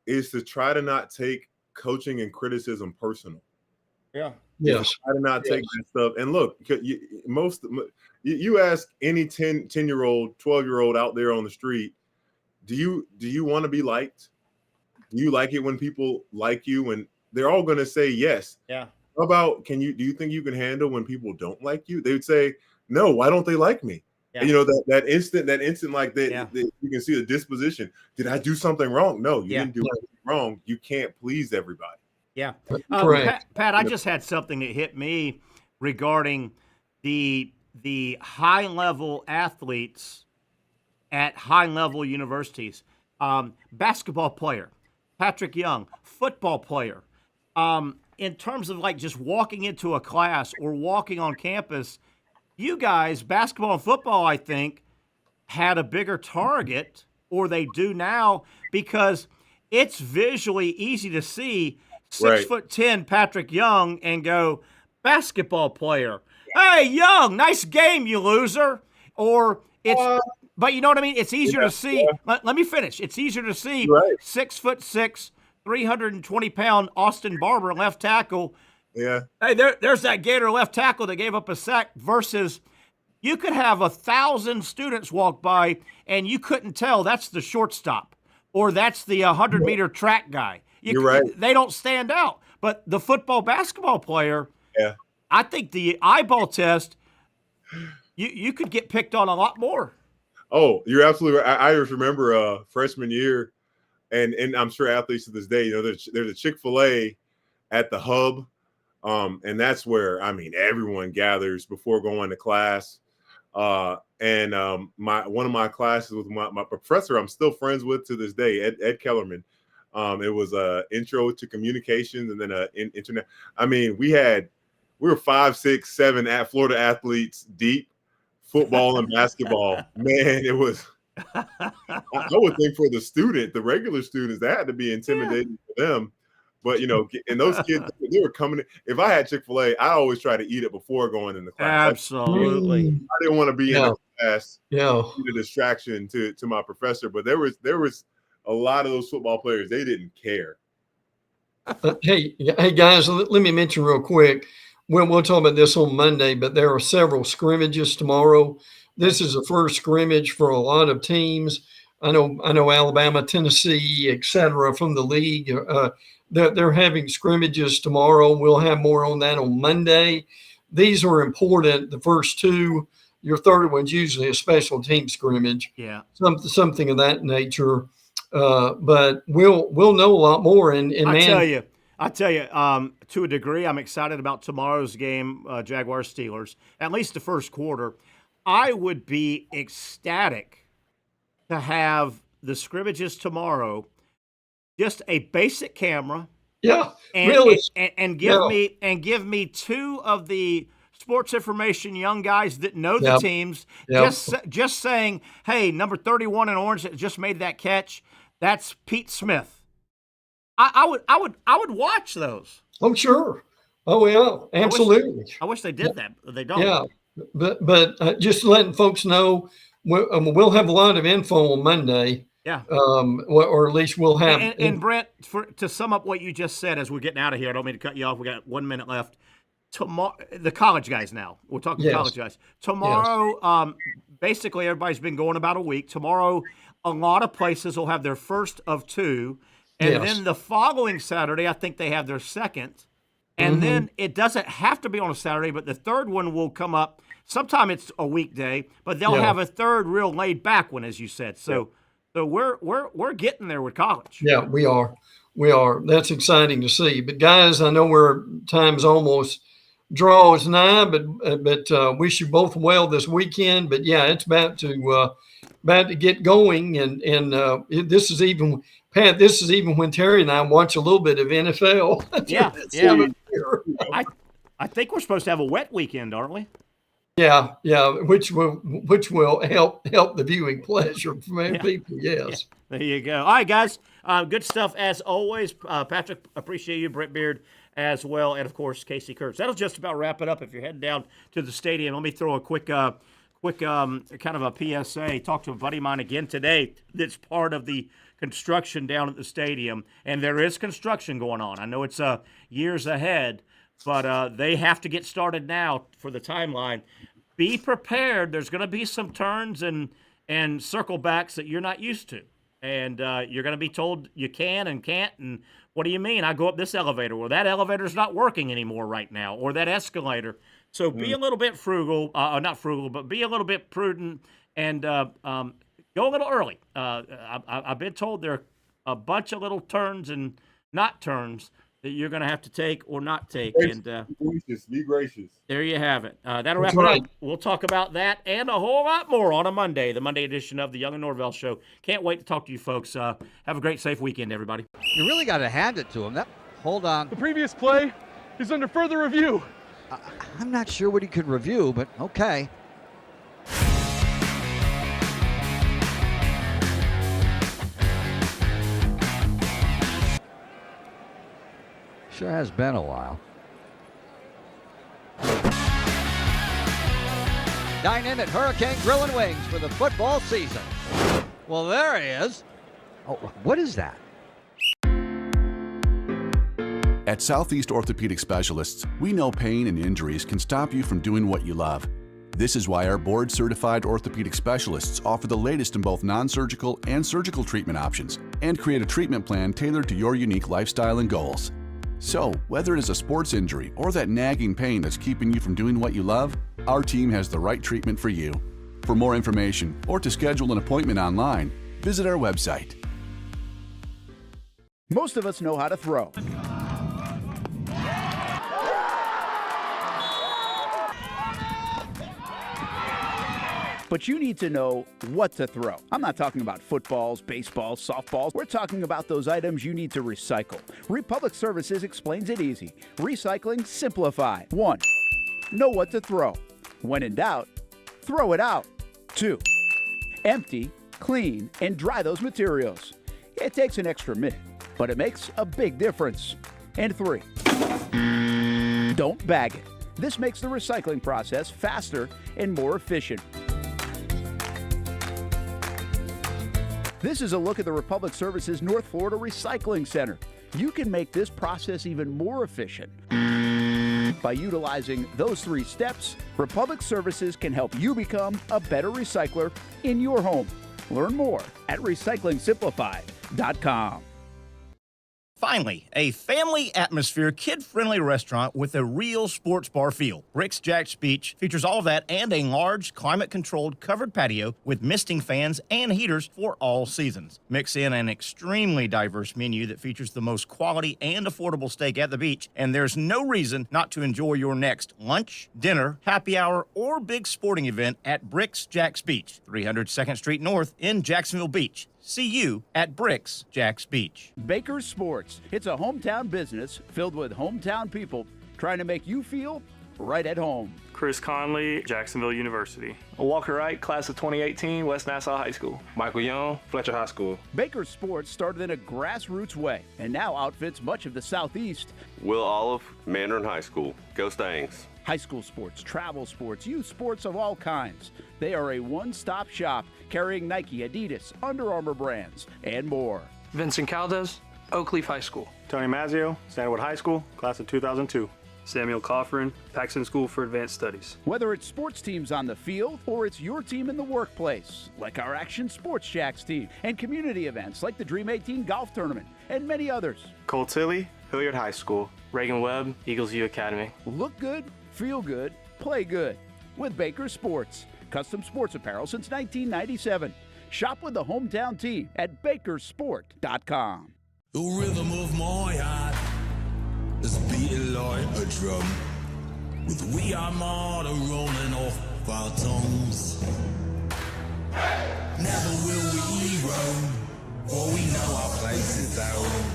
is to try to not take coaching and criticism personal. Yeah. Yes. Try to not take that stuff. And look, you ask any 10-year-old, 12-year-old out there on the street, do you want to be liked? Do you like it when people like you? And they're all going to say yes. Yeah. How about, do you think you can handle when people don't like you? They would say, no, why don't they like me? Yeah. And, that instant like that, you can see the disposition. Did I do something wrong? No, you didn't do anything wrong. You can't please everybody. Yeah. Pat, I just had something that hit me regarding the high-level athletes at high-level universities. Basketball player, Patric Young, football player. In terms of like just walking into a class or walking on campus, you guys, basketball and football, I think, had a bigger target, or they do now, because it's visually easy to see 6'10" Patric Young and go, basketball player. Hey, Young, nice game, you loser. Or it's, but you know what I mean? It's easier to see. Let me finish. It's easier to see 6'6", 320-pound Austin Barber, left tackle. Yeah. Hey, there's that Gator left tackle that gave up a sack, versus you could have 1,000 students walk by and you couldn't tell that's the shortstop or that's the 100-meter track guy. You're right. They don't stand out. But the football, basketball player, yeah, I think the eyeball test, you could get picked on a lot more. Oh, you're absolutely right. I just remember freshman year, and I'm sure athletes to this day, there's a Chick-fil-A at the hub, and that's where, everyone gathers before going to class. And one of my classes with my professor I'm still friends with to this day, Ed Kellerman. It was intro to communications, and then internet. We were 5, 6, 7 at Florida athletes deep, football and basketball. Man, it was. I would think for the regular students, that had to be intimidating for them. But and those kids, they were coming in. If I had Chick-fil-A, I always try to eat it before going in the class. Absolutely. I didn't want to be in the class. Yeah. Be a distraction to my professor. But there was a lot of those football players, they didn't care. Hey guys, let me mention real quick. We'll talk about this on Monday, but there are several scrimmages tomorrow. This is the first scrimmage for a lot of teams. I know Alabama, Tennessee, etc. from the league. They're having scrimmages tomorrow. We'll have more on that on Monday. These are important. The first two, your third one's usually a special team scrimmage. Yeah. Something of that nature. But we'll know a lot more. And I tell you, to a degree, I'm excited about tomorrow's game, Jaguars Steelers. At least the first quarter, I would be ecstatic to have the scrimmages tomorrow. Just a basic camera. Yeah, and, really. And give me two of the sports information young guys that know the teams. Just saying, hey, number 31 in orange that just made that catch. That's Pete Smith. I would watch those. Oh, sure. Oh, yeah, absolutely. I wish they did that. They don't. Yeah, but just letting folks know, we'll have a lot of info on Monday. Yeah. Or at least we'll have. And Brent, to sum up what you just said as we're getting out of here, I don't mean to cut you off. We got 1 minute left. Tomorrow, the college guys now. We're talking college guys. Tomorrow, basically everybody's been going about a week. Tomorrow, a lot of places will have their first of two. And then the following Saturday, I think they have their second. And then it doesn't have to be on a Saturday, but the third one will come up sometime it's a weekday, but they'll have a third real laid back one, as you said. So we're getting there with college. Yeah, we are. We are. That's exciting to see. But guys, I know we're time's almost draws nigh, but wish you both well this weekend. But yeah, it's about to get going, and this is even Pat. This is even when Terry and I watch a little bit of NFL. I think we're supposed to have a wet weekend, aren't we? Yeah, which will help the viewing pleasure for many people. Yes. Yeah, there you go. All right, guys. Good stuff as always. Patrick, appreciate you. Brett Beard as well, and of course Casey Kurtz. That'll just about wrap it up. If you're heading down to the stadium, let me throw a quick kind of a PSA. Talked to a buddy of mine again today. That's part of the construction down at the stadium, and there is construction going on. I know it's years ahead, but they have to get started now for the timeline. Be prepared. There's going to be some turns and circle backs that you're not used to. And you're going to be told you can and can't. And what do you mean? I go up this elevator. Well, that elevator's not working anymore right now, or that escalator. So be a little bit frugal, not frugal, but be a little bit prudent and go a little early. I've been told there are a bunch of little turns and not turns that you're going to have to take or not take. Be gracious. There you have it. That'll wrap it up. We'll talk about that and a whole lot more on a Monday, the Monday edition of the Young and Norvelle Show. Can't wait to talk to you folks. Have a great, safe weekend, everybody. You really got to hand it to him. Hold on. The previous play is under further review. I'm not sure what he could review, but okay. Sure has been a while. Dine in at Hurricane Grill and Wings for the football season. Well, there he is. Oh, what is that? At Southeast Orthopedic Specialists, we know pain and injuries can stop you from doing what you love. This is why our board-certified orthopedic specialists offer the latest in both non-surgical and surgical treatment options and create a treatment plan tailored to your unique lifestyle and goals. So, whether it is a sports injury or that nagging pain that's keeping you from doing what you love, our team has the right treatment for you. For more information or to schedule an appointment online, visit our website. Most of us know how to throw. But you need to know what to throw. I'm not talking about footballs, baseballs, softballs. We're talking about those items you need to recycle. Republic Services explains it easy. Recycling simplified. 1. Know what to throw. When in doubt, throw it out. 2. Empty, clean, and dry those materials. It takes an extra minute, but it makes a big difference. And 3. Don't bag it. This makes the recycling process faster and more efficient. This is a look at the Republic Services North Florida Recycling Center. You can make this process even more efficient. By utilizing those 3 steps, Republic Services can help you become a better recycler in your home. Learn more at recyclingsimplified.com. Finally, a family atmosphere, kid-friendly restaurant with a real sports bar feel. Rick's Jack's Beach features all of that and a large, climate-controlled covered patio with misting fans and heaters for all seasons. Mix in an extremely diverse menu that features the most quality and affordable steak at the beach, and there's no reason not to enjoy your next lunch, dinner, happy hour, or big sporting event at Rick's Jack's Beach, 300 2nd Street North in Jacksonville Beach. See you at Bricks Jack's Beach. Baker's Sports. It's a hometown business filled with hometown people trying to make you feel right at home. Chris Conley, Jacksonville University. Walker Wright, class of 2018, West Nassau High School. Michael Young, Fletcher High School. Baker's Sports started in a grassroots way and now outfits much of the Southeast. Will Olive, Mandarin High School. Go Stangs. High school sports, travel sports, youth sports of all kinds. They are a one-stop shop carrying Nike, Adidas, Under Armour brands, and more. Vincent Caldes, Oakleaf High School. Tony Mazzio, Sandwood High School, class of 2002. Samuel Coffrin, Paxton School for Advanced Studies. Whether it's sports teams on the field or it's your team in the workplace, like our Action Sports Shacks team, and community events like the Dream 18 Golf Tournament, and many others. Cole Tilley, Hilliard High School. Reagan Webb, Eagles U Academy. Look good, feel good, play good. with Baker Sports. Custom sports apparel since 1997. Shop with the hometown team at bakersport.com. The rhythm of my heart is beating like a drum, with We Are Martyr rolling off our tongues. Never will we roam, for we know our place is home.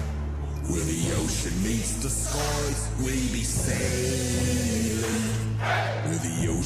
Where the ocean meets the skies, we be sailing. Where the ocean